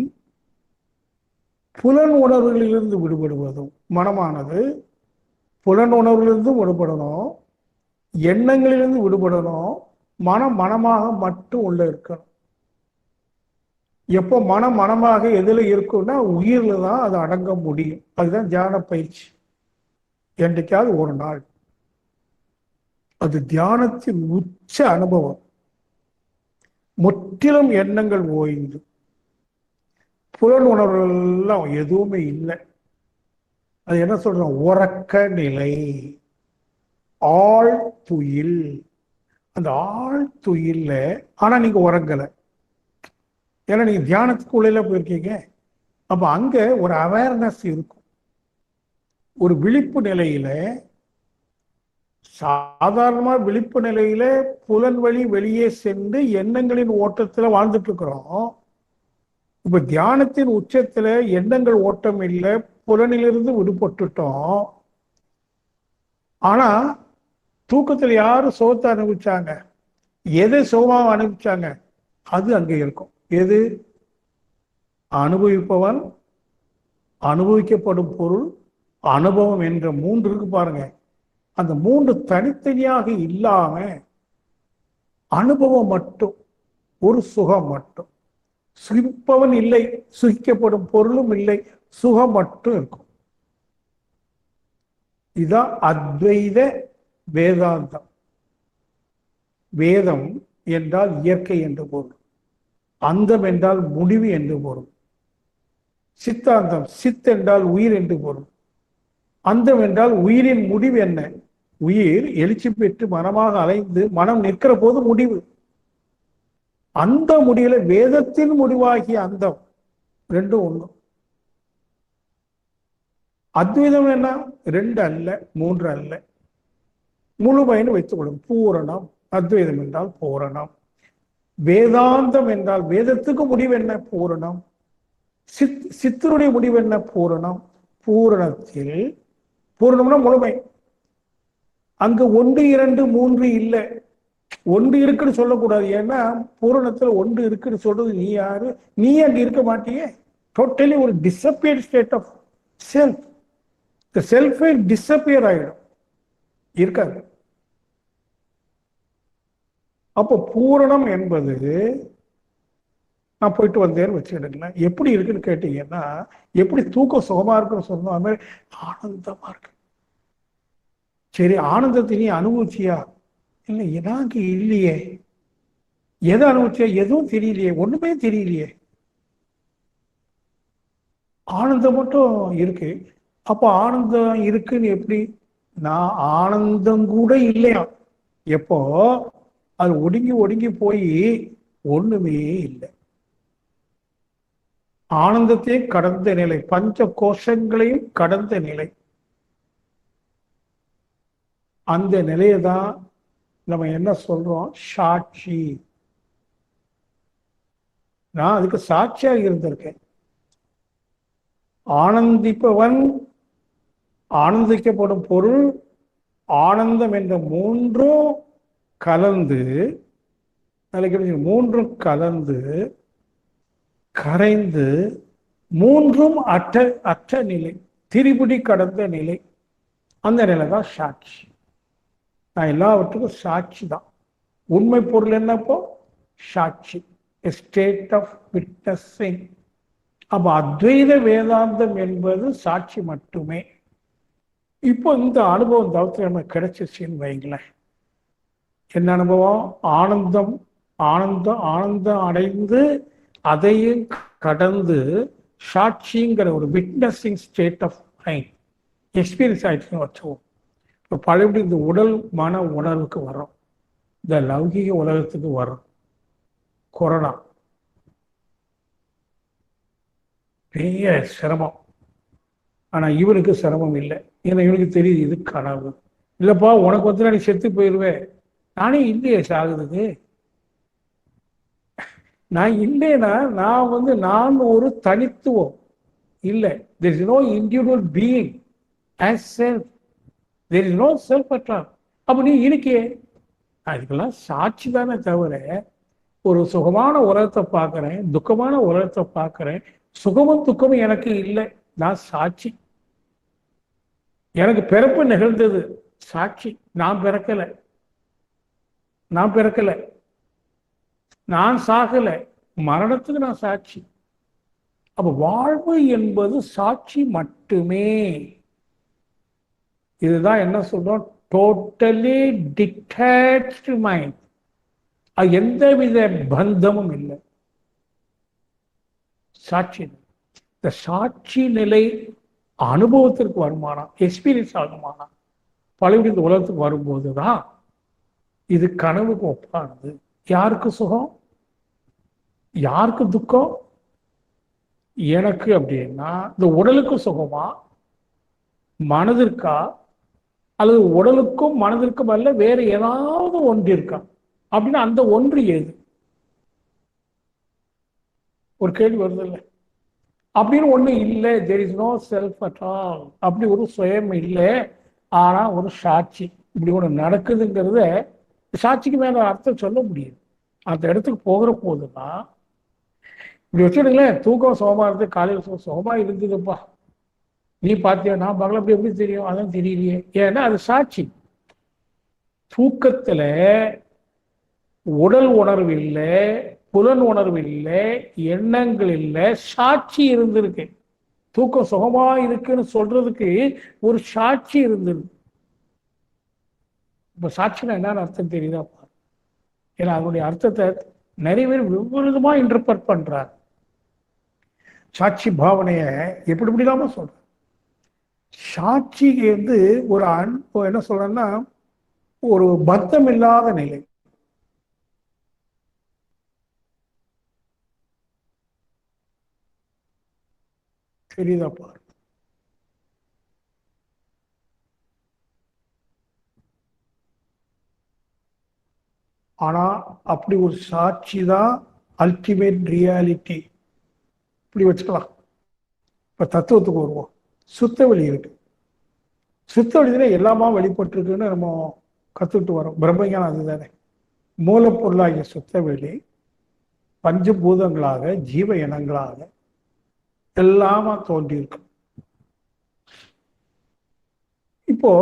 புலன் உணர்வுகளிலிருந்து விடுபடுவதும். மனமானது புலன் உணர்வுகளிலிருந்து விடுபடணும், எண்ணங்களிலிருந்து விடுபடணும். மனம் மனமாக மட்டும் உள்ள இருக்கணும். எப்போ மனம் மனமாக எதுல இருக்கும்னா உயிர்ல தான் அது அடங்க முடியும். அதுதான் தியான பயிற்சி. என்றைக்காவது ஒரு நாள் அது தியானத்தின் உச்ச அனுபவம். முற்றிலும் எண்ணங்கள் ஓய்ந்து புலன் உணர்வுகள் எல்லாம் எதுவுமே இல்லை. அது என்ன சொல்றோம்? உறக்க நிலை, ஆழ் துயில். அந்த ஆழ் துயில்ல ஆனா நீங்க உறங்கலை, ஏன்னா நீங்க தியானத்துக்கு உள்ளே போயிருக்கீங்க. அப்ப அங்க ஒரு அவேர்னஸ் இருக்கும், ஒரு விழிப்பு நிலையில. சாதாரணமா விழிப்பு நிலையில புலன் வழி வெளியே சென்று எண்ணங்களின் ஓட்டத்துல வாழ்ந்துட்டு இருக்கிறோம். இப்ப தியானத்தின் உச்சத்துல எண்ணங்கள் ஓட்டம் இல்லை, புலனிலிருந்து விடுபட்டுட்டோம். ஆனா தூக்கத்துல யாரு சுகத்தை அனுபவிச்சாங்க? எதை சுகமாக அனுபவிச்சாங்க? அது அங்க இருக்கும். எது? அனுபவிப்பவன், அனுபவிக்கப்படும் பொருள், அனுபவம் என்ற மூன்று இருக்கு பாருங்க. அந்த மூன்று தனித்தனியாக இல்லாம அனுபவம் மட்டும், ஒரு சுகம் மட்டும். சுகிப்பவன் இல்லை, சுகிக்கப்படும் பொருளும் இல்லை, சுகம் மட்டும் இருக்கும். இதுதான் அத்வைத வேதாந்தம். வேதம் என்றால் இயற்கை என்று பொருள், அந்தம் என்றால் முடிவு என்று பொருள். சித்தாந்தம், சித் என்றால் உயிர் என்று பொருள். அந்தம் என்றால் உயிரின் முடிவு என்ன? உயிர் எழுச்சி பெற்று மனமாக அலைந்து மனம் நிற்கிற போது முடிவு. அந்த முடிவுல வேதத்தின் முடிவாகிய அந்தம் ரெண்டும் ஒண்ணு. அத்வைதம் என்ன? ரெண்டு அல்ல, மூன்று அல்ல, முழுமைன்னு வைத்துக் கொள்ளும். பூரணம். அத்வைதம் என்றால் பூரணம். வேதாந்தம் என்றால் வேதத்துக்கு முடிவு என்ன? பூரணம். சித்தருடைய முடிவு என்ன? பூரணம். பூரணத்தில், பூரணம்னா முழுமை. அங்க ஒன்று இரண்டு மூன்று இல்லை, ஒன்று இருக்குன்னு சொல்லக்கூடாது. ஏன்னா பூரணத்துல ஒன்று இருக்குன்னு சொல்றது நீ யாரு? நீ அங்க இருக்க மாட்டியே. டோட்டலி ஒரு டிசப்பியர்ட் ஸ்டேட் ஆஃப் செல்ஃப். இந்த செல்ஃபே டிஸப்பியர் ஆகிடும், இருக்காது. அப்போ பூரணம் என்பது, நான் போயிட்டு வந்தேன்னு வச்சுக்கிட்டுங்களேன், எப்படி இருக்குன்னு கேட்டீங்கன்னா, எப்படி தூக்கம் சுகமா இருக்குன்னு சொன்னோம் அது மாதிரி ஆனந்தமா இருக்கு. சரி, ஆனந்தத்தை நீ அனுபவிச்சியா? இல்லை, எனக்கு இல்லையே. எதை அனுபவிச்சியா? எதுவும் தெரியலையே, ஒண்ணுமே தெரியலையே, ஆனந்தம் மட்டும் இருக்கு. அப்போ ஆனந்தம் இருக்குன்னு எப்படி? நான் ஆனந்தம் கூட இல்லையா எப்போ அது ஒடுங்கி ஒடுங்கி போய் ஒண்ணுமே இல்லை. ஆனந்தத்தையும் கடந்த நிலை, பஞ்ச கோஷங்களையும் கடந்த நிலை. அந்த நிலையை தான் நம்ம என்ன சொல்றோம்? சாட்சி. நான் அதுக்கு சாட்சியாக இருந்திருக்கேன். ஆனந்திப்பவன், ஆனந்திக்கப்படும் பொருள், ஆனந்தம் என்ற மூன்றும் கலந்து, மூன்றும் கலந்து கரைந்து, மூன்றும் அற்ற நிலை, திரிபுடி கடந்த நிலை. அந்த நிலை தான் சாட்சி. நான் எல்லாவற்றுக்கும் சாட்சி தான். உண்மை பொருள் என்னப்போ? சாட்சி, ஸ்டேட் ஆஃப் விட்னஸிங். அப்ப அத்வைத வேதாந்தம் என்பது சாட்சி மட்டுமே. இப்போ இந்த அனுபவம் தவத்தில் நம்ம கிடைச்சிருச்சுன்னு வைங்களேன். என்ன அனுபவம்? ஆனந்தம் ஆனந்தம் ஆனந்தம் அடைந்து அதையும் கடந்து சாட்சிங்கிற ஒரு witnessing state of mind experience ஆயிடுச்சுன்னு வச்சுவோம். இப்போ பழையபடி இந்த உடல் மன உணர்வுக்கு வரோம், இந்த லௌகிக உலகத்துக்கு வரோம். கொரோனா பெரிய சிரமம். ஆனா இவனுக்கு சிரமம் இல்லை. ஏன்னா இவனுக்கு தெரியுது இது கனவு. இல்லப்பா, உனக்கு வந்து நீ செத்து போயிடுவேன். நானே இல்லையே சாகுதுக்கு. நான் இல்லைன்னா நான் வந்து நான் ஒரு தனித்துவம் இல்லை. there is no individual being as self. there is no self at all. அப்ப நீ இருக்கே. அதுக்கெல்லாம் சாட்சி தானே தவிர, ஒரு சுகமான உலகத்தை பார்க்கிறேன், துக்கமான உலகத்தை பார்க்கிறேன், சுகமும் துக்கமும் எனக்கு இல்லை. நான் சாட்சி. எனக்கு பிறப்பு நிகழ்ந்தது, சாட்சி. நான் பிறக்கலை, நான் சாகல, மரணத்துக்கு நான் சாட்சி. அப்ப வாழ்வு என்பது சாட்சி மட்டுமே. இதுதான் என்ன சொல்றோம்? Totally detached mind. அது எந்தவித பந்தமும் இல்லை. சாட்சி. இந்த சாட்சி நிலை அனுபவத்திற்கு வருமானம், எக்ஸ்பீரியன்ஸ் ஆகுமானம், பழைய இந்த உலகத்துக்கு வரும்போதுதான் இது கனவுக்கு ஒப்பானது. யாருக்கு சுகம், யாருக்கு துக்கம்? எனக்கு அப்படின்னா இந்த உடலுக்கு சுகமா, மனதிற்கா, அல்லது உடலுக்கும் மனதிற்கும் அல்ல வேற ஏதாவது ஒன்று இருக்கா அப்படின்னா அந்த ஒன்று ஏது? ஒரு கேள்வி வருது இல்லை? அப்படின்னு ஒண்ணு இல்லை. there is no self at all. அப்படி ஒரு சுயம் இல்லை. ஆனா ஒரு சாட்சி இப்படி ஒண்ணு நடக்குதுங்கிறத சாட்சிக்கு மேல அர்த்தம் சொல்ல முடியும். அந்த இடத்துக்கு போகிற போதுதான் இப்படி வச்சுடுங்களேன். தூக்கம் சுகமா இருந்து காலையில் சுகமா இருந்ததுப்பா, நீ பார்த்தியா, நான் பார்க்கல, அப்படி எப்படி தெரியும்? அதான் தெரியலையே. ஏன்னா அது சாட்சி. தூக்கத்துல உடல் உணர்வு இல்லை, புலன் உணர்வு இல்லை, எண்ணங்கள் இல்லை, சாட்சி இருந்திருக்கு. தூக்கம் சுகமா இருக்குன்னு சொல்றதுக்கு ஒரு சாட்சி இருந்திருக்கு. இப்ப சாட்சினா என்னன்னு அர்த்தம் தெரியுதாப்பா? ஏன்னா அதனுடைய அர்த்தத்தை நிறைய பேர் வெவ்வேறு விதமா இன்டர்பிரட் பண்றார். சாட்சி பாவனைய எப்படி எப்படிலாம சொல்ற. சாட்சிக்கு வந்து ஒரு என்ன சொல்றேன்னா ஒரு பத்தம் இல்லாத நிலை. தெரியுதாப்பா? ஆனா அப்படி ஒரு சாட்சி தான் அல்டிமேட் ரியாலிட்டி. இப்படி வச்சுக்கலாம். இப்ப தத்துவத்துக்கு வருவோம். சுத்த வெளி இருக்கு. சுத்த வெளியில எல்லாமா வெளிப்பட்டிருக்குன்னு நம்ம கத்துக்கிட்டு வரோம். பிரம்மஞானம் அதுதானே. மூலப்பொருளாகிய சுத்த வெளி பஞ்சபூதங்களாக ஜீவ இனங்களாக எல்லாமா தோன்றியிருக்கு. இப்போ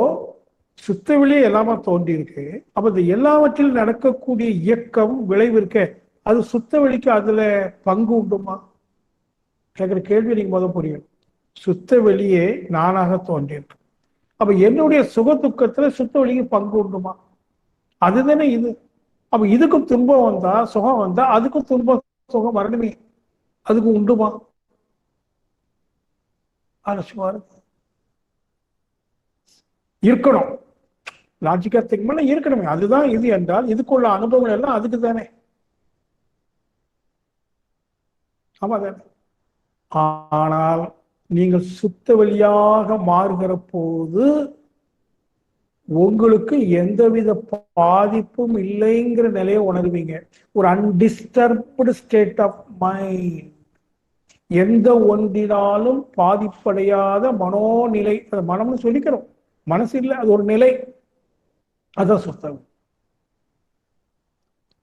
சுத்தவெளியே எல்லாமே தோன்றி இருக்கு. அப்ப இந்த எல்லாவற்றில் நடக்கக்கூடிய இயக்கம் விளைவு இருக்க, அது சுத்தவெளிக்கு அதுல பங்கு உண்டுமா? கேட்கிற கேள்வி நீங்க முதல் புரியும். சுத்த வெளியே நானாக தோன்றியிருக்கு. அப்ப என்னுடைய சுக துக்கத்துல சுத்த வெளிக்கு பங்கு உண்டுமா? அதுதானே இது. அப்ப இதுக்கும் துன்பம் வந்தா சுகம் வந்தா அதுக்கும் துன்பம் சுகம் வரணுமே, அதுக்கு உண்டுமா? ஆலோசிமா இருக்கணும். லாஜிக்கா திங்க் பண்ண இருக்கணுமே. அதுதான் இது என்றால் இதுக்குள்ள அனுபவங்கள் எல்லாம் அதுக்கு தானே. ஆமா தானே. ஆனால் நீங்கள் சுத்த வழியாக மாறுகிற போது உங்களுக்கு எந்தவித பாதிப்பும் இல்லைங்கிற நிலையை உணர்வீங்க. ஒரு அன்டிஸ்டர்ப்டு ஸ்டேட் ஆஃப் மைண்ட், எந்த ஒன்றினாலும் பாதிப்படையாத மனோநிலை. அது மனம்னு சொல்லிக்கிறோம், மனசு இல்லை, அது ஒரு நிலை. அதான் சுத்தம்.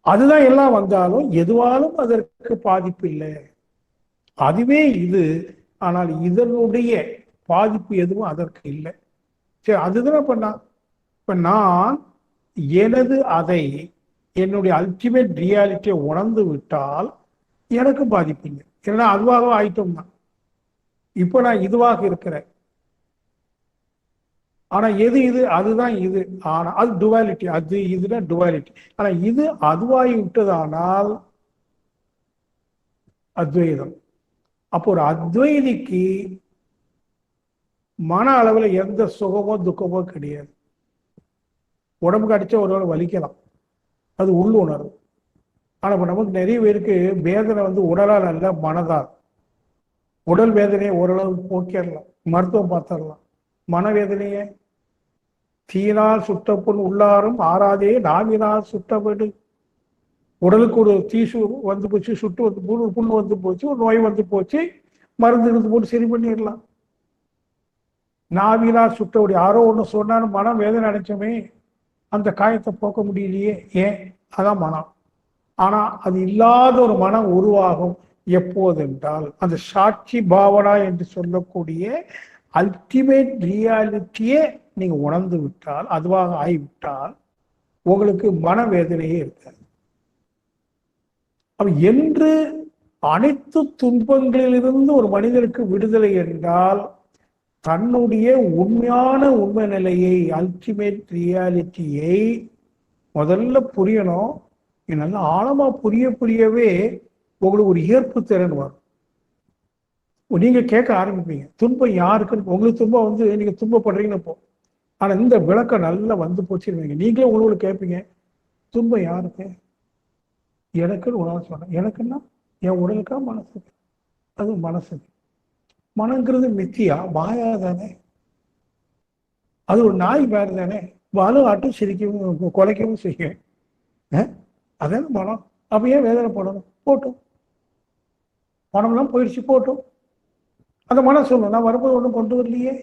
அதுதான் எல்லாம் வந்தாலும் எதுவாலும் அதற்கு பாதிப்பு இல்லை, அதுவே இது. ஆனால் இதனுடைய பாதிப்பு எதுவும் அதற்கு இல்லை. சரி, அதுதான் இப்ப நான் எனது அதை என்னுடைய அல்டிமேட் ரியாலிட்டியை உணர்ந்து விட்டால் எனக்கு பாதிப்பு இல்லை. ஏன்னா அதுவாக ஆயிட்டோம்னா இப்போ நான் இதுவாக இருக்கிறேன். ஆனா எது இது? அதுதான் இது. ஆனா அது டுவாலிட்டி, அது இதுதான் டுவாலிட்டி. ஆனா இது அதுவாகி விட்டதானால் அத்வைதம். அப்போ ஒரு அத்வைதிக்கு மன அளவுல எந்த சுகமோ துக்கமோ கிடையாது. உடம்புக்கு அடிச்சா ஒரு வலிக்கலாம், அது உள்ளுணர்வு. ஆனா இப்ப நமக்கு நிறைய பேருக்கு வேதனை உடலால் அல்ல, மனதால். உடல் வேதனையை ஓரளவு போக்கிடலாம், மருத்துவம் பார்த்துடலாம். மனவேதனையே தீயினால் சுட்ட புண் உள்ளாரும் ஆறாதே நாவினால் சுட்டபடு. உடலுக்கு ஒரு தீ வந்து போச்சு, சுட்டு வந்து புண்ணு வந்து போச்சு, ஒரு நோய் வந்து போச்சு, மருந்து இருந்து போட்டு சரி பண்ணிடலாம். நாவினால் சுட்டபடி யாரோ ஒன்று சொன்னாலும் மனம் வேதனை அடைச்சோமே, அந்த காயத்தை போக்க முடியலையே, ஏன்? அதான் மனம். ஆனா அது இல்லாத ஒரு மனம் உருவாகும் எப்போதென்றால் அந்த சாட்சி பாவனா என்று சொல்லக்கூடிய அல்டிமேட் ரியாலிட்டியே நீங்க உணர்ந்து விட்டால், அதுவாக ஆகிவிட்டால் உங்களுக்கு மனவேதனையே இருக்காது. அப்ப என்று அனைத்து துன்பங்களிலிருந்து ஒரு மனிதனுக்கு விடுதலை என்றால் தன்னுடைய உண்மையான உண்மை நிலையை, அல்டிமேட் ரியாலிட்டியை முதல்ல புரியணும். நல்லா ஆழமா புரியவே உங்களுக்கு ஒரு ஈர்ப்பு திறன் வரும். நீங்க கேட்க ஆரம்பிப்பீங்க, துன்பம் யாருக்குன்னு. உங்களுக்கு துன்பம் நீங்க துன்பப்படுறீங்கன்னு போ. ஆனா இந்த விளக்கம் நல்லா வந்து போச்சுருவீங்க. நீங்களே உங்களுக்கு கேட்பீங்க, துன்பம் யாருக்கு? எனக்குன்னு உணவு சொன்னேன். எனக்குன்னா என் உடலுக்கா மனசுக்கு? அது மனசுக்கு. மனங்கிறது மித்தியா, மாயா தானே. அது ஒரு நாய் வேறு தானே, வலு ஆட்டும் சிரிக்கவும் குலைக்கவும் செய்யும். அதான மனம். அப்ப ஏன் வேதனை போடணும்? போட்டும், மனம்லாம் போயிடுச்சு, போட்டும். அந்த மனம் சொல்லணும், நான் வரும்போது ஒன்றும் கொண்டு வரலையே,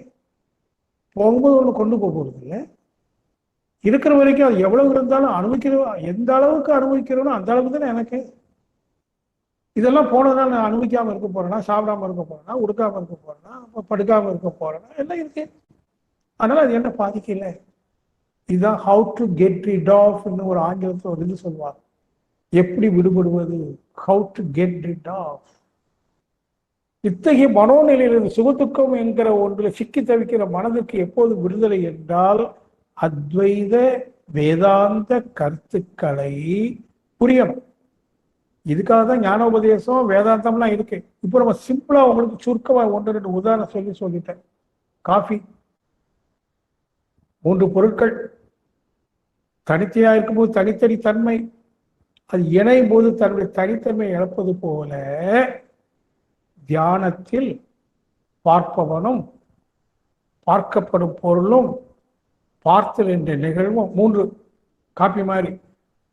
போகும்போது ஒன்றும் கொண்டு போக போகிறது இல்லை. இருக்கிற வரைக்கும் அது எவ்வளவு இருந்தாலும் அனுபவிக்கிறோம். எந்த அளவுக்கு அனுபவிக்கிறோனோ அந்த அளவுக்கு தானே எனக்கு. இதெல்லாம் போனதுனால நான் அனுபவிக்காம இருக்க போறேன்னா, சாப்பிடாம இருக்க போறேன்னா, உடுக்காம இருக்க போறேன்னா, படுக்காம இருக்க போறேன்னா, எல்லாம் இருக்கு. அதனால அது என்ன பாதிக்கல. இதுதான் how to get rid of ஒரு ஆங்கிலத்தில் ஒரு இது சொல்லுவாங்க. எப்படி விடுபடுவது, how to get rid of. இத்தகைய மனோநிலையில் சுகதுக்கம் என்கிற ஒன்றில் சிக்கி தவிக்கிற மனதுக்கு எப்போது விடுதலை என்றால் அத்வைத வேதாந்த கருத்துக்களை புரியணும். இதுக்காக தான் ஞானோபதேசம் வேதாந்தம்லாம் இருக்கு. இப்போ நம்ம சிம்பிளா உங்களுக்கு சுருக்கமாக 1-2 உதாரணம் சொல்லிட்டேன். காஃபி 3 பொருட்கள் தனித்தையா இருக்கும்போது தனித்தனி தன்மை, அது இணையும் போது தன்னுடைய தனித்தன்மை இழப்பது போல தியானத்தில் பார்ப்பவனும் பார்க்கப்படும் பொருளும் பார்த்தல் என்ற நிகழ்வும் 3 காப்பி மாதிரி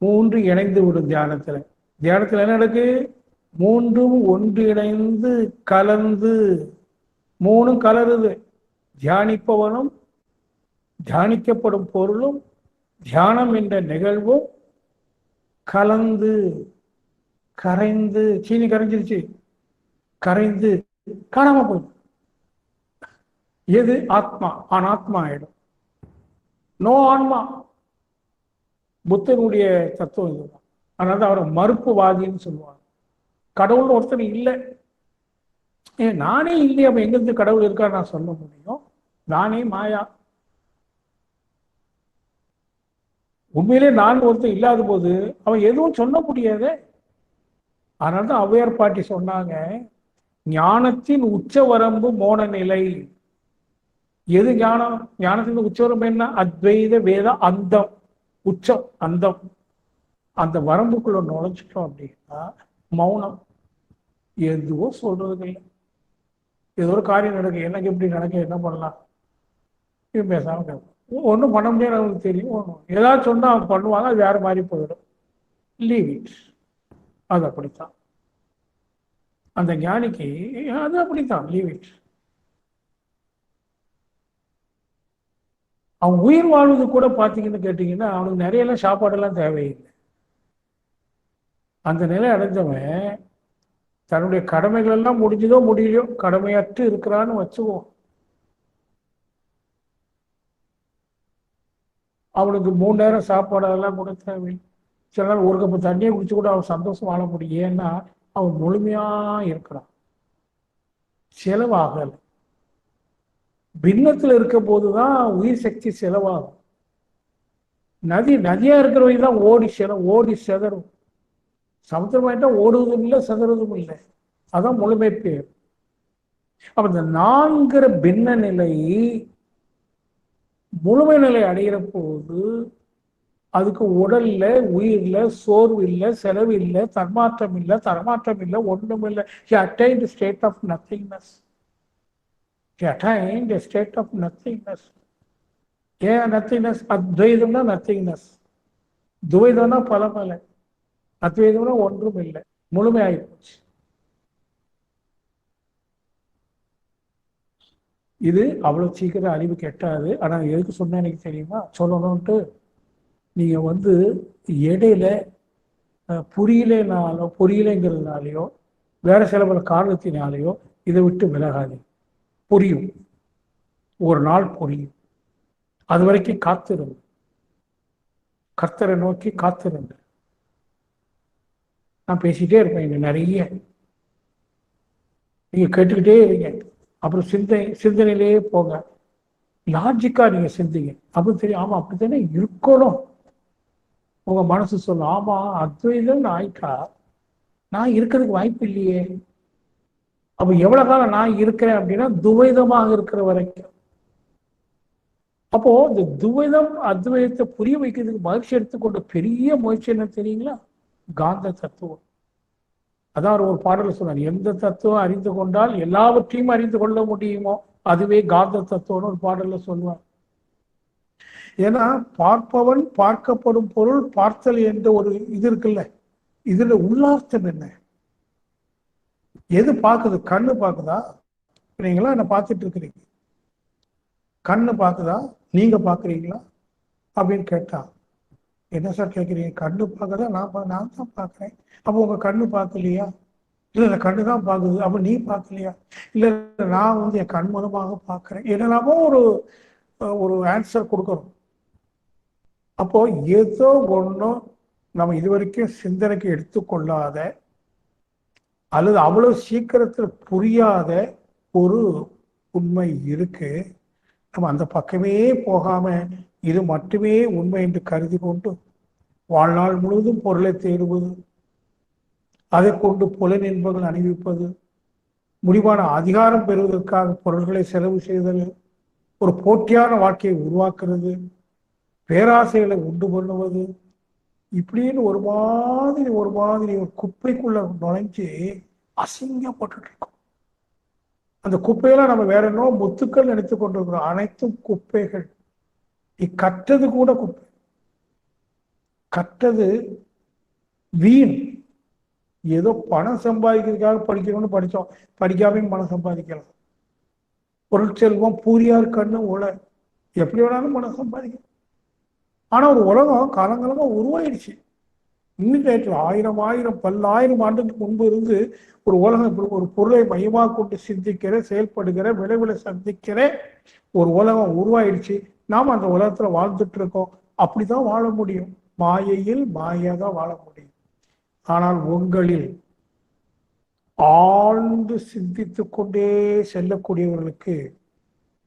3 இணைந்து விடும். தியானத்தில் என்ன நடக்கு? 3ம் ஒன்று இணைந்து கலந்து, 3ம் கலருது. தியானிப்பவனும் தியானிக்கப்படும் பொருளும் தியானம் என்ற நிகழ்வும் கலந்து கரைந்து, சீனி கரைஞ்சிருச்சு, கரைந்து காணாம போயிடும். எது? ஆத்மா. அனாத்மா ஆயிடும். நோ ஆன்மா. புத்தனுடைய தத்துவம் இதுதான். அதனால அவரை மறுப்புவாதின்னு சொல்லுவாங்க. கடவுள் ஒருத்தர் இல்லை. நானே இல்லையே, அப்ப எங்கிருந்து கடவுள் இருக்கா நான் சொல்ல முடியும்? நானே மாயா. உண்மையிலே நான் ஒருத்தர் இல்லாத போது அவன் எதுவும் சொல்ல முடியாது. அதனால்தான் ஔவையார் பாட்டி சொன்னாங்க, ஞானத்தின் உச்சவரம்பு மோன நிலை. எது ஞானம்? ஞானத்தின் உச்சவரம்பு என்ன? அத்வைத வேத அந்தம். உச்சம் அந்தம். அந்த வரம்புக்குள்ள நுழைச்சிட்டோம் அப்படின்னா மௌனம். எதுவும் சொல்றதுக்கு இல்லை. ஏதோ ஒரு காரியம் நடக்கு, எனக்கு எப்படி நடக்க, என்ன பண்ணலாம், இது பேசாம கேட்போம். ஒன்றும் பண்ண முடியாது, அவங்களுக்கு தெரியும். ஏதாவது சொன்னா அவங்க பண்ணுவாங்க, அது வேற மாதிரி போயிடும். Leave it. அது அப்படித்தான் அந்த ஞானிக்கு, அது அப்படித்தான். Leave it. அவன் உயிர் வாழ்வது கூட பார்த்தீங்கன்னு கேட்டீங்கன்னா அவனுக்கு நிறைய எல்லாம் சாப்பாடெல்லாம் தேவையில்லை. அந்த நிலை அடைஞ்சவன் தன்னுடைய கடமைகள் எல்லாம் முடிஞ்சதோ முடியலையோ, கடமையற்று இருக்கிறான்னு வச்சுக்குவோம். அவனுக்கு 3 நேரம் சாப்பாடு அதெல்லாம் கூட தேவையில்லை. சில நாள் ஒரு கப்பு தண்ணியை குடிச்சு கூட அவன் சந்தோஷம் வாழ முடியும். ஏன்னா அவன் முழுமையா இருக்கிறான், செலவாகலை. பின்னத்தில் இருக்க போதுதான் உயிர் சக்தி செலவாகும். நதியா இருக்கிறவங்க தான் ஓடி செதறும். சமுத்திரமாயிட்டா ஓடுவதும் இல்லை, செதறதும் இல்லை. அதான் முழுமை பேர். அப்ப இந்த 4 பின்ன நிலை முழுமை நிலை அடைகிற போது அதுக்கு உடல்ல உயிர்ல சோர்வு இல்லை, செலவு இல்லை, தன்மாற்றம் இல்லை, தரமாற்றம் இல்லை, ஒன்றும் இல்லை. He attained a state of nothingness. He attained a state of nothingness. ஏன் நத்திங்னஸ்? அத்வைதம்னா நத்திங்னஸ். துவைதம்னா பலமலை. அத்வைதம்னா ஒன்றும் இல்லை, முழுமையாகி போச்சு. இது அவ்வளவு சீக்கிரம் அழிவு கெட்டாது. ஆனா எதுக்கு சொன்ன எனக்கு தெரியுமா? சொல்லணும்ட்டு, நீங்க இடையில புரியலைங்கிறதுனாலையோ வேற சில பல காரணத்தினாலேயோ இதை விட்டு விலகாது. புரியும், ஒரு நாள் புரியும். அது வரைக்கும் காத்திருங்க, கர்த்தரை நோக்கி காத்திருங்க. நான் பேசிட்டே இருப்பேன், இங்க நிறைய நீங்க கேட்டுக்கிட்டே இருங்க. அப்புறம் சிந்தனையிலேயே போங்க. லாஜிக்கா நீங்க சிந்திங்க. அப்படி தெரியும், ஆமா அப்படித்தானே இருக்கணும். உங்க மனசு சொல்லும், ஆமா அத்வைதம் ஆயிட்டா நான் இருக்கிறதுக்கு வாய்ப்பு இல்லையே. அப்ப எவ்வளவு காலம் நான் இருக்கிறேன் அப்படின்னா துவைதமாக இருக்கிற வரைக்கும். அப்போ இந்த துவைதம் அத்வைதத்தை புரிய வைக்கிறதுக்கு மகிழ்ச்சி எடுத்துக்கொண்ட பெரிய முயற்சி என்ன தெரியுங்களா? காந்த தத்துவம். அதான் ஒரு பாடல சொன்னார், எந்த தத்துவம் அறிந்து கொண்டால் எல்லாவற்றையும் அறிந்து கொள்ள முடியுமோ அதுவே காந்த தத்துவம்னு ஒரு பாடல்ல சொல்லுவார். ஏன்னா பார்ப்பவன் பார்க்கப்படும் பொருள் பார்த்தல் என்ற ஒரு இது இருக்குல்ல, இதுல உள்ளார்த்தம் என்ன? எது பார்க்குது? கண்ணு பார்க்குதா? நீங்களா என்ன பார்த்துட்டு இருக்கிறீங்க, கண்ணு பார்க்குதா? நீங்க பார்க்குறீங்களா அப்படின்னு கேட்டா, என்ன சார் கேட்குறீங்க? கண்ணு பார்க்குதா? நான் தான் பார்க்குறேன். அப்போ உங்க கண்ணு பார்க்கலையா? இல்லை கண்ணு தான் பார்க்குது. அப்போ நீ பார்க்கலையா? இல்லை நான் என் கண் மூலமாக பார்க்குறேன். என்னெல்லாமோ ஒரு ஆன்சர் கொடுக்குறோம். அப்போ ஏதோ ஒன்றும் நம்ம இதுவரைக்கும் சிந்தனைக்கு எடுத்துக்கொள்ளாத அல்லது அவ்வளவு சீக்கிரத்தில் புரியாத ஒரு உண்மை இருக்கு. நம்ம அந்த பக்கமே போகாம இது மட்டுமே உண்மை என்று கருதி கொண்டு வாழ்நாள் முழுவதும் பொருளை தேடுவது, அதை கொண்டு புலன் என்பவர்கள் அணிவிப்பது, முடிவான அதிகாரம் பெறுவதற்காக பொருள்களை செலவு செய்தல், ஒரு போட்டியான வாழ்க்கையை உருவாக்குறது, பேராசைகளை உண்டு பண்ணுவது, இப்படின்னு ஒரு மாதிரி ஒரு குப்பைக்குள்ள நுழைஞ்சு அசிங்கப்பட்டு இருக்கோம். அந்த குப்பையெல்லாம் நம்ம வேற என்ன முத்துக்கள் நினைத்து கொண்டிருக்கிறோம். அனைத்தும் குப்பைகள். நீ கற்றது கூட குப்பை. கற்றது வீண். ஏதோ பணம் சம்பாதிக்கிறதுக்காக படிக்கணும்னு படித்தோம், படிக்காம பணம் சம்பாதிக்கலாம். பொருட்செல்வம் பூரியார் கண்ணு உல, எப்படி வேணாலும் பணம் சம்பாதிக்கலாம். ஆனா ஒரு உலகம் காலங்காலமா உருவாயிடுச்சு. இன்னும் 1000 பல்லாயிரம் ஆண்டுக்கு முன்பு இருந்து ஒரு உலகம், ஒரு பொருளை மையமாக கொண்டு சிந்திக்கிற, செயல்படுகிற, விளைவுகளை சந்திக்கிற ஒரு உலகம் உருவாயிடுச்சு. நாம் அந்த உலகத்துல வாழ்ந்துட்டு இருக்கோம். அப்படிதான் வாழ முடியும். மாயையில் மாயாக வாழ முடியும். ஆனால் உங்களில் ஆழ்ந்து சிந்தித்துக் கொண்டே செல்லக்கூடியவர்களுக்கு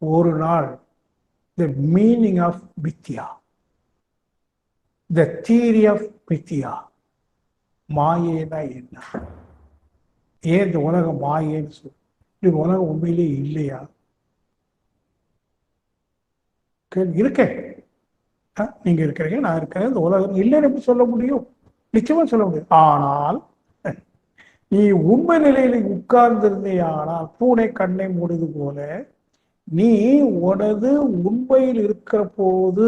ஒரு நாள் த மீனிங் ஆஃப் மித்யா, த தியரி ஆஃப் மித்யா, மாயேனா என்ன, ஏன் இந்த உலகம் மாயேன்னு சொல்லு, இந்த உலகம் உண்மையிலே இல்லையா? இருக்கேன், நீங்க இருக்கிறீங்க, நான் இருக்கிறேன், இந்த உலகம் இல்லைன்னு எப்படி சொல்ல முடியும்? நிச்சயமா சொல்ல முடியும். ஆனால் நீ உண்மை நிலையில உட்கார்ந்திருந்தேயானால் பூனை கண்ணை மூடுது போல நீ உனது உண்மையில் இருக்கிற போது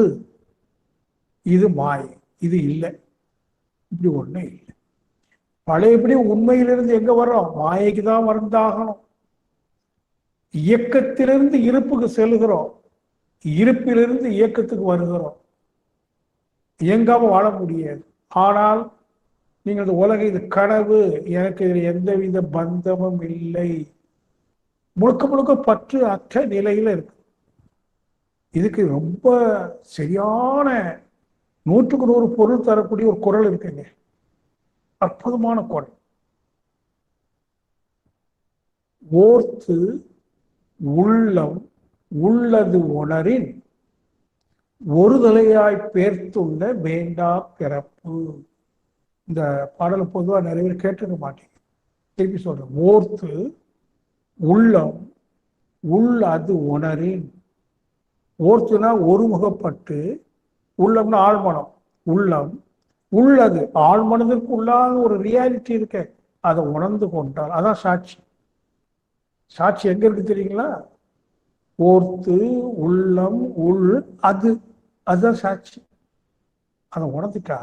இது மாயை, இது இல்லை, இப்படி ஒண்ணு இல்லை. பழையபடி உண்மையிலிருந்து எங்க வர்றோம்? மாயைக்கு தான் வந்தாகணும். இயக்கத்திலிருந்து இருப்புக்கு செல்கிறோம், இருப்பிலிருந்து இயக்கத்துக்கு வருகிறோம். இயங்காம வாழ முடியாது. ஆனால் நீங்கள் உலக இது கனவு, எனக்கு இதில் எந்தவித பந்தமும் இல்லை, முழுக்க முழுக்க பற்று அற்ற நிலையில இருக்கு. இதுக்கு ரொம்ப சரியான 100க்கு 100 பொருள் தரக்கூடிய ஒரு குரல் இருக்குங்க, அற்புதமான குரல். ஓர்த்து உள்ளம் உள்ளது உணரின் ஒருதலையாய் பேர்த்துள்ள வேண்டா பிறப்பு. இந்த பாடலை பொதுவாக நிறைய பேர் கேட்டுக்க மாட்டீங்க, திருப்பி சொல்றேன். ஓர்த்து உள்ளம் உள் அது உணரின், ஓர்த்துனா ஒருமுகப்பட்டு, உள்ளம்னா ஆழ்மனம், உள்ளம் உள்ளது ஆழ்மனதிற்கு உள்ளாத ஒரு ரியாலிட்டி இருக்க, அதை உணர்ந்து கொண்டால் அதான் சாட்சி. சாட்சி எங்க இருக்கு தெரியுங்களா? ஓர்த்து உள்ளம் உள் அது, அதுதான் சாட்சி. அதை உணர்ந்துட்டா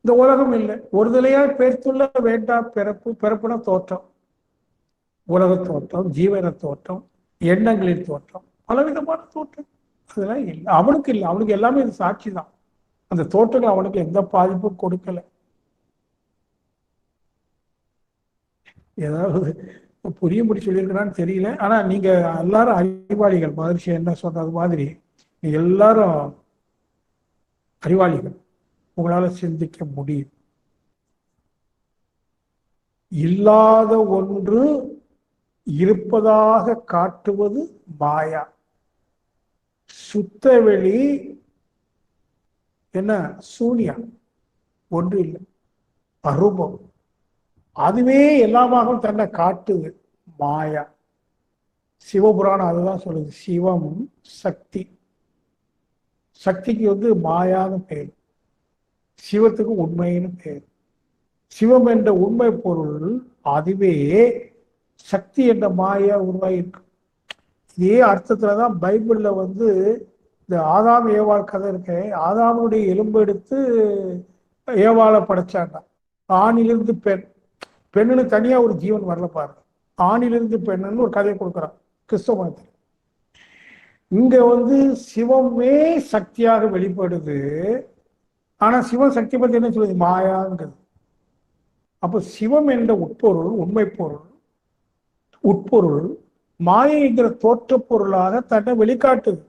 இந்த உலகம் இல்லை. ஒருதலையாய் பேர்த்துள்ள வேண்டா பிறப்பு. பிறப்புனா தோற்றம், உலக தோற்றம், ஜீவன தோற்றம், எண்ணங்களின் தோற்றம், பலவிதமான தோற்றம், அதெல்லாம் இல்லை. அவனுக்கு இல்லை, அவனுக்கு எல்லாமே இது சாட்சி தான். அந்த தோற்றங்கள் அவனுக்கு எந்த பாதிப்பும் கொடுக்கல. ஏதாவது புரியும்படி சொல்லியிருக்கிறான்னு தெரியல. ஆனா நீங்க எல்லாரும் அறிவாளிகள். மகர்ஷி என்ன சொன்னது மாதிரி நீங்க எல்லாரும் அறிவாளிகள், உங்களால சிந்திக்க முடியும். இல்லாத ஒன்று இருப்பதாக காட்டுவது மாயா. சுத்தவெளி என்ன? சூனியா, ஒன்று இல்லை, அரூபம். அதுவே எல்லாமாக தன்னை காட்டுது மாயா. சிவபுராணம் அதுதான் சொல்லுது. சிவம் சக்தி, சக்திக்கு மாயான்னு பேர், சிவத்துக்கு உண்மைன்னு பேர். சிவம் என்ற உண்மை பொருள் அதுவே சக்தி என்ற மாயா உருவாயிருக்கு. இதே அர்த்தத்துலதான் பைபிள்ல இந்த ஆதாம் ஏவாள் கதை இருக்க, ஆதாமுடைய எலும்பு எடுத்து ஏவாளை படைச்சாங்க. ஆணிலிருந்து பெண், பெண்ணுன்னு தனியா ஒரு ஜீவன் வரல பாருங்க. ஆணிலிருந்து பெண்ணுன்னு ஒரு கதையை கொடுக்குறான் கிறிஸ்தவ மதத்தில். இங்க சிவமே சக்தியாக வெளிப்படுது. ஆனா சிவம் சக்தி பத்தி என்ன சொல்லுது? மாயாங்கிறது. அப்ப சிவம் என்ற உட்பொருள், உண்மை பொருள், உட்பொருள் மாயைங்கிற தோற்ற பொருளாக தன்னை வெளிக்காட்டுது.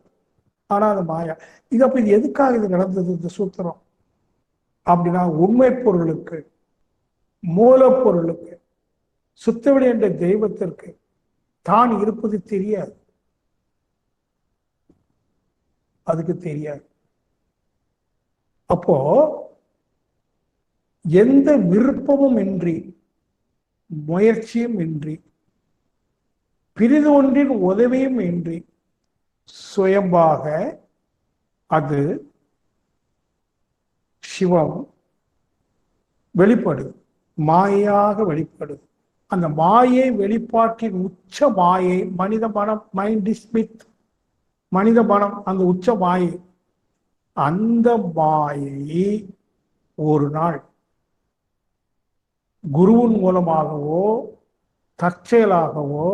ஆனா அது மாயா. அப்ப இது எதுக்காக இது நடந்தது? இந்த சூத்திரம் அப்படின்னா உண்மை பொருளுக்கு, மூலப்பொருளுக்கு, சுத்தவெளி என்ற தெய்வத்திற்கு தான் இருப்பது தெரியாது, அதுக்கு தெரியாது. அப்போ எந்த விருப்பமும் இன்றி, முயற்சியும் இன்றி, பிரிது ஒன்றின் உதவியும் இன்றி சுயம்பாக அது சிவம் வெளிப்படுது, மாயாக வெளிப்படுது. அந்த மாயை வெளிப்பாட்டின் உச்ச மாயை மனித மனம், மைண்ட் இஸ் மித், மனித மனம் அந்த உச்ச மாயை. அந்த மாயை ஒரு நாள் குருவின் மூலமாகவோ தற்செயலாகவோ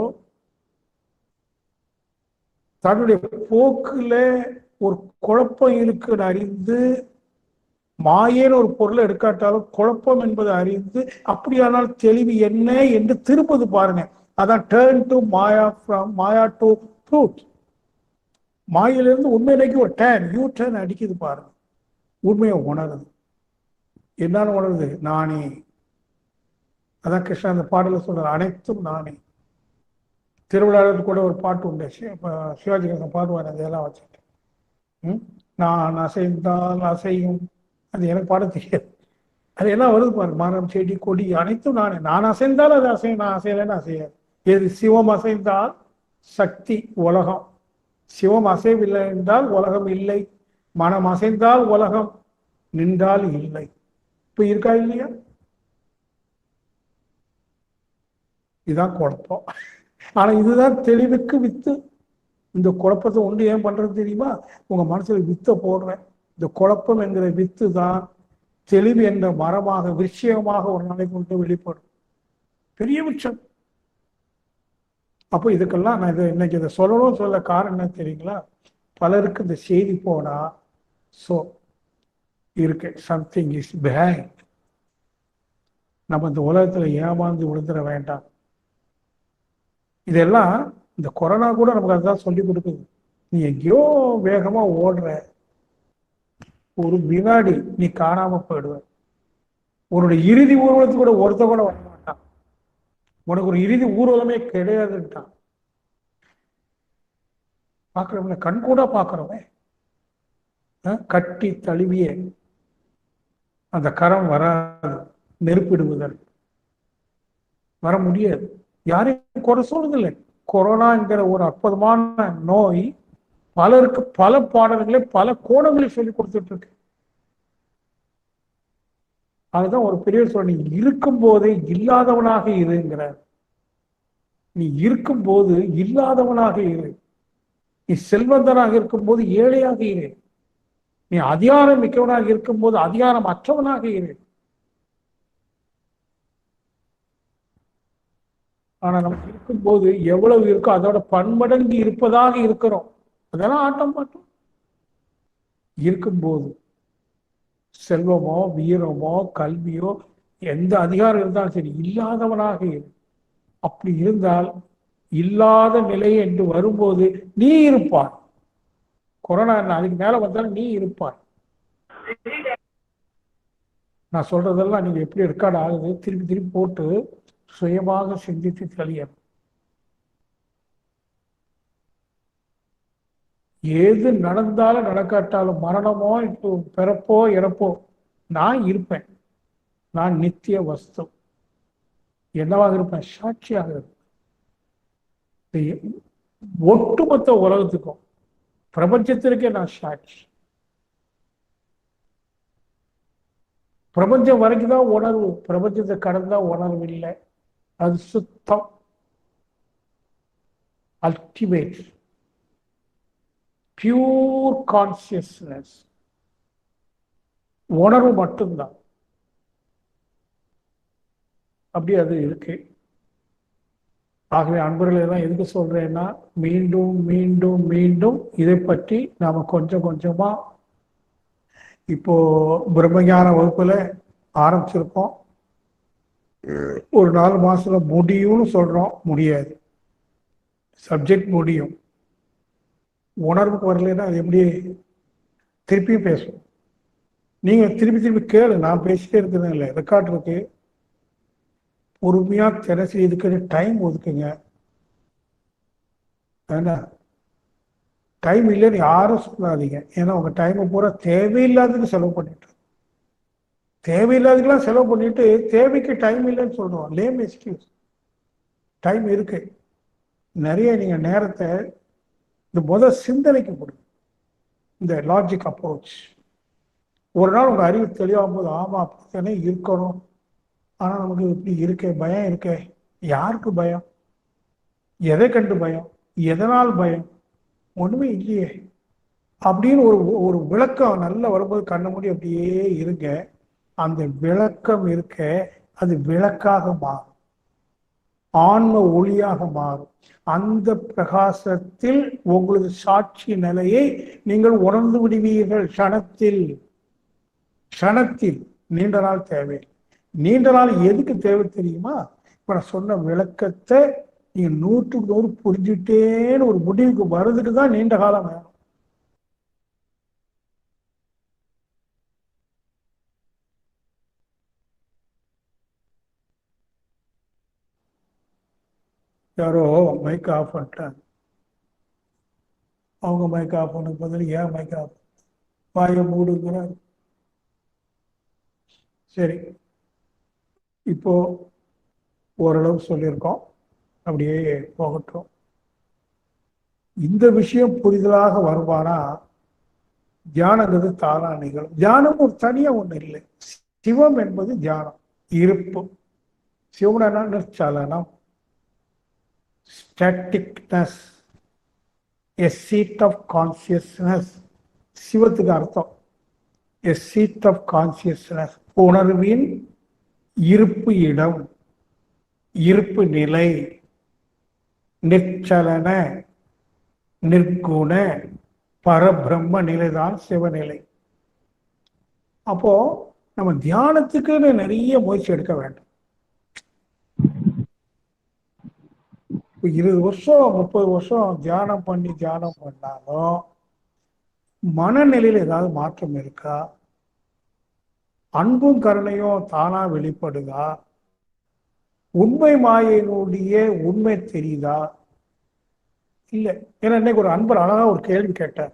தன்னுடைய போக்குல ஒரு குழப்பம் இருக்குன்னு அறிந்து, மாயேன்னு ஒரு பொருளை எடுக்காட்டாலும் குழப்பம் என்பதை அறிந்து, அப்படியானால் தெளிவு என்ன என்று திருப்பது பாருங்க. அதான் turn to maya, from maya to truth. மாயிலிருந்து உண்மை நோக்கி ஒரு யூ டேர்ன் அடிக்குது பாருங்க. உண்மையை உணருது. என்னன்னு உணருது? நானே. அதான் கிருஷ்ணா அந்த பாடல சொல்ற, அனைத்தும் நானே. திருவிழாவில் கூட ஒரு பாட்டு உண்டு, சிவாஜி கணேசன் பாடுவார், அதெல்லாம் வச்சுட்டு நான் அசைந்தால் அசையும். அது எனக்கு பாட தெரியாது. அது எல்லாம் வருது பாருங்க, மரம் செடி கொடி அனைத்தும் நானே. நான் அசைந்தால் அது அசையும், நான் அசையலைன்னு அசையாது. எது சிவம் அசைந்தால் சக்தி உலகம். சிவம் அசைவில்லை என்றால் உலகம் இல்லை. மனம் அசைந்தால் உலகம், நின்றால் இல்லை. இப்ப இருக்கா இல்லையா? இதுதான் குழப்பம். ஆனா இதுதான் தெளிவுக்கு வித்து. இந்த குழப்பத்தை ஒன்று ஏன் பண்றது தெரியுமா? உங்க மனசுல வித்தை போடுறேன். இந்த குழப்பம் என்கிற வித்து தான் தெளிவு என்ற மரமாக விஷயமாக ஒரு நாளைக்கு கொண்டு வெளிப்படும். பெரிய விஷயம். அப்போ இதுக்கெல்லாம் நான் இன்னைக்கு இதை சொல்லணும் சொல்ல காரணம் என்ன தெரியுங்களா? பலருக்கு இந்த செய்தி போனா ஸோ இருக்கு, சம்திங் இஸ் பிஹைண்ட். நம்ம இந்த உலகத்துல ஏமாந்து விழுந்துட வேண்டாம். இதெல்லாம் இந்த கொரோனா கூட நமக்கு அதுதான் சொல்லி கொடுக்குது. நீ எங்கேயோ வேகமா ஓடுற, ஒரு வினாடி நீ காணாம போயிடுவ. உன்னோட இறுதி ஊர்வலத்துக்கு கூட ஒருத்த கூட வர மாட்டான். உனக்கு ஒரு இறுதி ஊர்வலமே கிடையாதுன்ட்டான். பார்க்குறவங்க கண் கூட பார்க்குறோமே, கட்டி தழுவிய அந்த கரம் வராது. நெருப்பிடுவதல் வர முடியாது. யாரையும் குறை சொல்றதில்லை. கொரோனாங்கிற ஒரு அற்புதமான நோய் பலருக்கு பல பாடல்களை பல கோணங்களை சொல்லி கொடுத்துட்டு இருக்கு. அதுதான் ஒரு பெரிய சொல்ல, நீ இருக்கும் போதே இல்லாதவனாக இருங்கிறார். நீ இருக்கும் போது இல்லாதவனாக இரு. நீ செல்வந்தனாக இருக்கும் போது ஏழையாக இரு. நீ அதிகாரம் மிக்கவனாக இருக்கும் போது அதிகாரம் அற்றவனாக இரு. ஆனா நம்ம இருக்கும்போது எவ்வளவு இருக்கோ அதோட பன்மடங்கு இருப்பதாக இருக்கிறோம். அதெல்லாம் ஆட்டம் பாட்டம். இருக்கும்போது செல்வமோ வீரமோ கல்வியோ எந்த அதிகாரம் இருந்தாலும் சரி, இல்லாதவனாக இரு. அப்படி இருந்தால் இல்லாத நிலை என்று வரும்போது நீ இருப்பாய். கொரோனா அதுக்கு மேல வந்தாலும் நீ இருப்பாய். நான் சொல்றதெல்லாம் நீங்க எப்படி ரெக்கார்ட் ஆகுது திருப்பி திருப்பி போட்டு சுயமாக சிந்தித்து தெளியணும். ஏது நடந்தாலும் நடக்காட்டாலும், மரணமோ இப்போ பிறப்போ இறப்போ, நான் இருப்பேன். நான் நித்திய வஸ்து. என்னவாக இருப்பேன்? சாட்சியாக இருப்பேன். ஒட்டுமொத்த உலகத்துக்கும் பிரபஞ்சத்திற்கே நான் சாட்சி. பிரபஞ்சம் வரைக்கும் தான் உணர்வு, பிரபஞ்சத்தை கடந்தா உணர்வு இல்லை. அது சுத்தம், அல்டிமேட் பியூர் கான்சியஸ்னஸ், உணர்வு மட்டும்தான். அப்படி அது இருக்கு. ஆகவே அன்பர்களை எல்லாம் எதுக்கு சொல்றேன்னா, மீண்டும் மீண்டும் மீண்டும் இதை பற்றி நாம கொஞ்சம் கொஞ்சமா இப்போ பிரம்மஞான வகுப்புல ஆரம்பிச்சிருக்கோம். ஒரு 4 மாசத்துல முடியும்னு சொல்றோம், முடியாது. சப்ஜெக்ட் முடியும், உணர்வுக்கு வரலன்னா அது எப்படி திருப்பியும் பேசும். நீங்க திருப்பி திருப்பி கேளு, நான் பேசிட்டே இருக்கிறது இல்லை, ரெக்கார்ட் இருக்கு. பொறுமையா தினசரி இதுக்கு டைம் ஒதுக்குங்க. ஏன்னா டைம் இல்லைன்னு யாரும் சொல்லாதீங்க. ஏன்னா உங்க டைமை பூரா தேவையில்லாததுக்கு செலவு பண்ணிட்டு, தேவையில்லாததுக்கெல்லாம் செலவு பண்ணிட்டு தேவைக்கு டைம் இல்லைன்னு சொல்றோம். லேம் எக்ஸ்கியூஸ். டைம் இருக்கு. நிறைய நீங்க நேரத்தை இந்த சிந்தனைக்கு கொடுங்க. இந்த லாஜிக் அப்ரோச். ஒரு நாள் உங்க அறிவு தெளிவாகும் போது, ஆமா அப்படித்தானே இருக்கணும். ஆனா நமக்கு இப்படி இருக்கே, பயம் இருக்கே. யாருக்கு பயம்? எதை கண்டு பயம்? எதனால் பயம்? ஒண்ணுமே இல்லையே அப்படின்னு ஒரு விளக்கம் நல்ல வரும்போது கண்ண மூடி அப்படியே இருங்க. அந்த விளக்கம் இருக்க, அது விளக்காக மாறும், ஆன்ம ஒளியாக மாறும். அந்த பிரகாசத்தில் உங்களது சாட்சி நிலையை நீங்கள் உணர்ந்து விடுவீர்கள். க்ஷணத்தில். நீண்ட நாள் தேவை. நீண்ட நாள் எதுக்கு தேவை தெரியுமா? இப்ப நான் சொன்ன விளக்கத்தை நீங்க 100க்கு 100 புரிஞ்சுட்டேன்னு ஒரு முடிவுக்கு வர்றதுக்கு தான் நீண்ட காலம் வேணும். யாரோ மைக் ஆஃப் பண்ணிட்டாங்க. அவங்க மைக் ஆஃப் பண்ண பதில் ஏன் மைக் ஆஃப் வாயை மூடுங்கிறார். சரி, இப்போ ஓரளவு சொல்லியிருக்கோம், அப்படியே போகட்டும். இந்த விஷயம் புரிதலாக வருமானா தியானங்கிறது தானா நிகழும். தியானம் ஒரு தனியா ஒண்ணு இல்லை. சிவம் என்பது தியானம், இருப்பு. சிவனா நிற்சலனம், ஸ்டாட்டிக்னஸ், எ சீட் ஆஃப் கான்சியஸ்னஸ். சிவத்துக்கு அர்த்தம் எ சீட் ஆஃப் கான்சியஸ்னஸ், உணர்வின் இருப்பு இடம், இருப்பு நிலை, நிற்சலன நிர்குண பரபிரம்ம நிலைதான் சிவநிலை. அப்போ நம்ம தியானத்துக்குன்னு நிறைய முயற்சி எடுக்க வேண்டும். 20 வருஷம் 30 வருஷம் தியானம் பண்ணாலும் மனநிலையில் ஏதாவது மாற்றம் இருக்கா? அன்பும் கருணையும் தானா வெளிப்படுதா? உண்மை மாயினுடைய உண்மை தெரியுதா? இல்லை. ஏன்னா இன்னைக்கு ஒரு அன்பர் அழகா ஒரு கேள்வி கேட்டார்,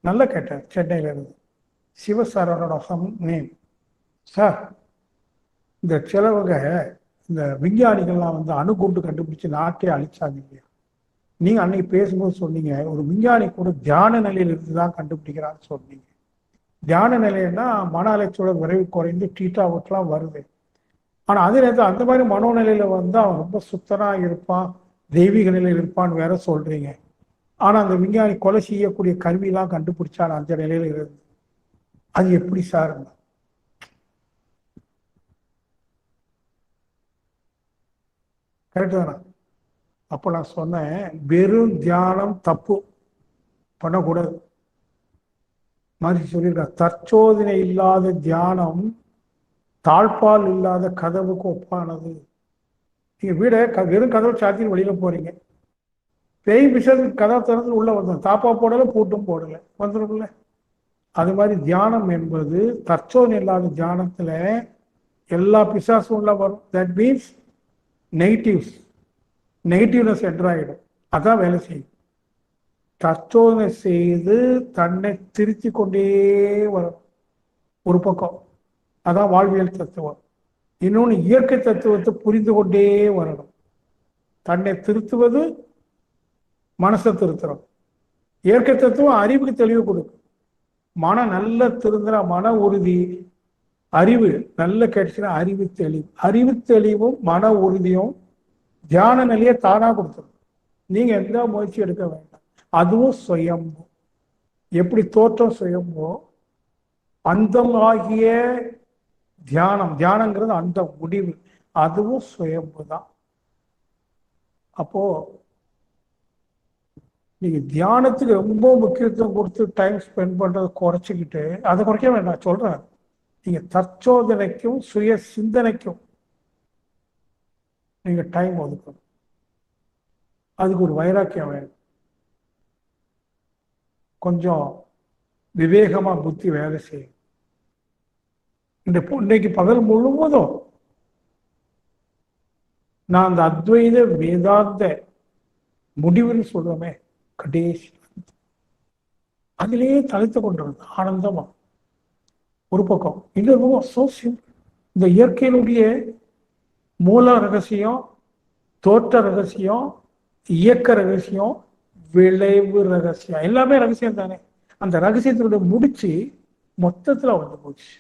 நல்லா கேட்டார். சென்னையில இருந்து சிவசாரோட நேம். சார், இந்த சிலவங்க இந்த விஞ்ஞானிகள்லாம் வந்து அணுகுண்டு கண்டுபிடிச்சு நாட்டே அழிச்சாங்க இல்லையா? நீங்க அன்னைக்கு பேசும்போது சொன்னீங்க, ஒரு விஞ்ஞானி கூட தியான நிலையில் இருந்துதான் கண்டுபிடிக்கிறான்னு சொன்னீங்க. தியான நிலைன்னா மன அலைச்சூழல் விரைவு குறைந்து டீட்டா அவுட்லாம் வருது. ஆனா அதே நேரத்தில் அந்த மாதிரி மனோநிலையில வந்து அவன் ரொம்ப சுத்தனா இருப்பான், தெய்வீக நிலையில் இருப்பான்னு வேற சொல்றீங்க. ஆனா அந்த விஞ்ஞானி கொலை செய்யக்கூடிய கருவியெல்லாம் கண்டுபிடிச்சான் அந்த நிலையில இருந்து. அது எப்படி சார்? கரெக்டு தானே? அப்போ நான் சொன்னேன், வெறும் தியானம் தப்பு, பண்ணக்கூடாது. மாதிரி சொல்லியிருக்காங்க, தற்சோதனை இல்லாத தியானம் தாழ்பால் இல்லாத கதவுக்கு ஒப்பானது. நீங்க வீட வெறும் கதவை சாத்தி வெளியில போறீங்க, பேய் பிசாசு கதவை திறந்து உள்ள வந்துடும், தாப்பா போடல பூட்டும் போடல, வந்துடும்ல. அது மாதிரி தியானம் என்பது தற்சோதனை இல்லாத தியானத்துல எல்லா பிசாசும் உள்ள வரும். தட் மீன்ஸ் நெகட்டிவ்னஸ் என்ட்ராயிடும். அதான் வேலை செய்யும். தற்சோதனை செய்து தன்னை திருத்தி கொண்டே வரும் ஒரு பக்கம், அதான் வாழ்வியல் தத்துவம். இன்னொன்று இயற்கை தத்துவத்தை புரிந்து கொண்டே வரணும். தன்னை திருத்துவது மனசை திருத்துறோம். இயற்கை தத்துவம் அறிவுக்கு தெளிவு கொடுக்கும். மனம் நல்ல திருந்துற மன உறுதி, அறிவு நல்ல கிடைச்சுன்னா அறிவு தெளிவும் மன உறுதியும் தியான நிலையை தானா கொடுத்துரும். நீங்க எந்த முயற்சி எடுக்க வேண்டாம். அதுவும் சுயம்பு. எப்படி தோற்றம் சுயம்போ, அந்தம் ஆகிய தியானங்கிறது அந்த முடிவு, அதுவும் சுயம்பு தான். அப்போ நீங்க தியானத்துக்கு ரொம்ப முக்கியத்துவம் கொடுத்து டைம் ஸ்பெண்ட் பண்றதை குறைச்சிக்கிட்டு, அதை குறைக்க வேண்டாம் சொல்றேன். நீங்க தற்சோதனைக்கும் சுய சிந்தனைக்கும் நீங்க டைம் ஒதுக்கணும். அதுக்கு ஒரு வைராக்கியம் வேணும். கொஞ்சம் விவேகமா புத்தி வேலை செய்யும். இன்னைக்கு பகல் முழுவதும் நான் அந்த அத்வைத வேதாந்த முடிவுன்னு சொல்றோமே, கடைசி அதிலேயே தலைத்து கொண்டிருந்த ஆனந்தமா ஒரு பக்கம். இன்னொரு பக்கம் சோசியம், இந்த இயற்கையினுடைய மூல ரகசியம், தோற்ற ரகசியம், இயக்க ரகசியம், விளைவு ரகசியம், எல்லாமே ரகசியம் தானே. அந்த ரகசியத்தினுடைய முடிச்சு மொத்தத்துல வந்து போச்சு.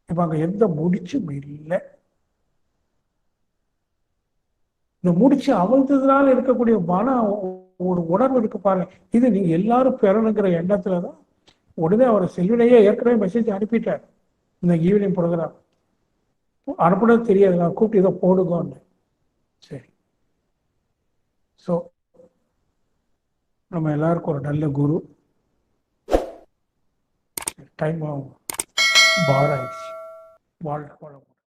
இப்ப அங்க எந்த முடிச்சும் இல்லை. இந்த முடிச்சு அவிழ்த்ததுனால இருக்கக்கூடிய மன ஒரு உணர்வு இருக்கு பாருங்க. இது நீங்க எல்லாரும் பெறணுங்கிற எண்ணத்துலதான் உடனே அவர் செல்வினையே ஏற்கனவே மெசேஜ் அனுப்பிட்டார். இந்த ஈவினிங் ப்ரோக்ராம் அனுப்புனது தெரியாது, நான் கூப்பிட்டு இதை போடுங்கன்னு. சரி, ஸோ நம்ம எல்லாருக்கும் ஒரு நல்ல குரு. டைம் ஆகும், பார் ஆயிடுச்சு. வாழ்க்கை வளம்.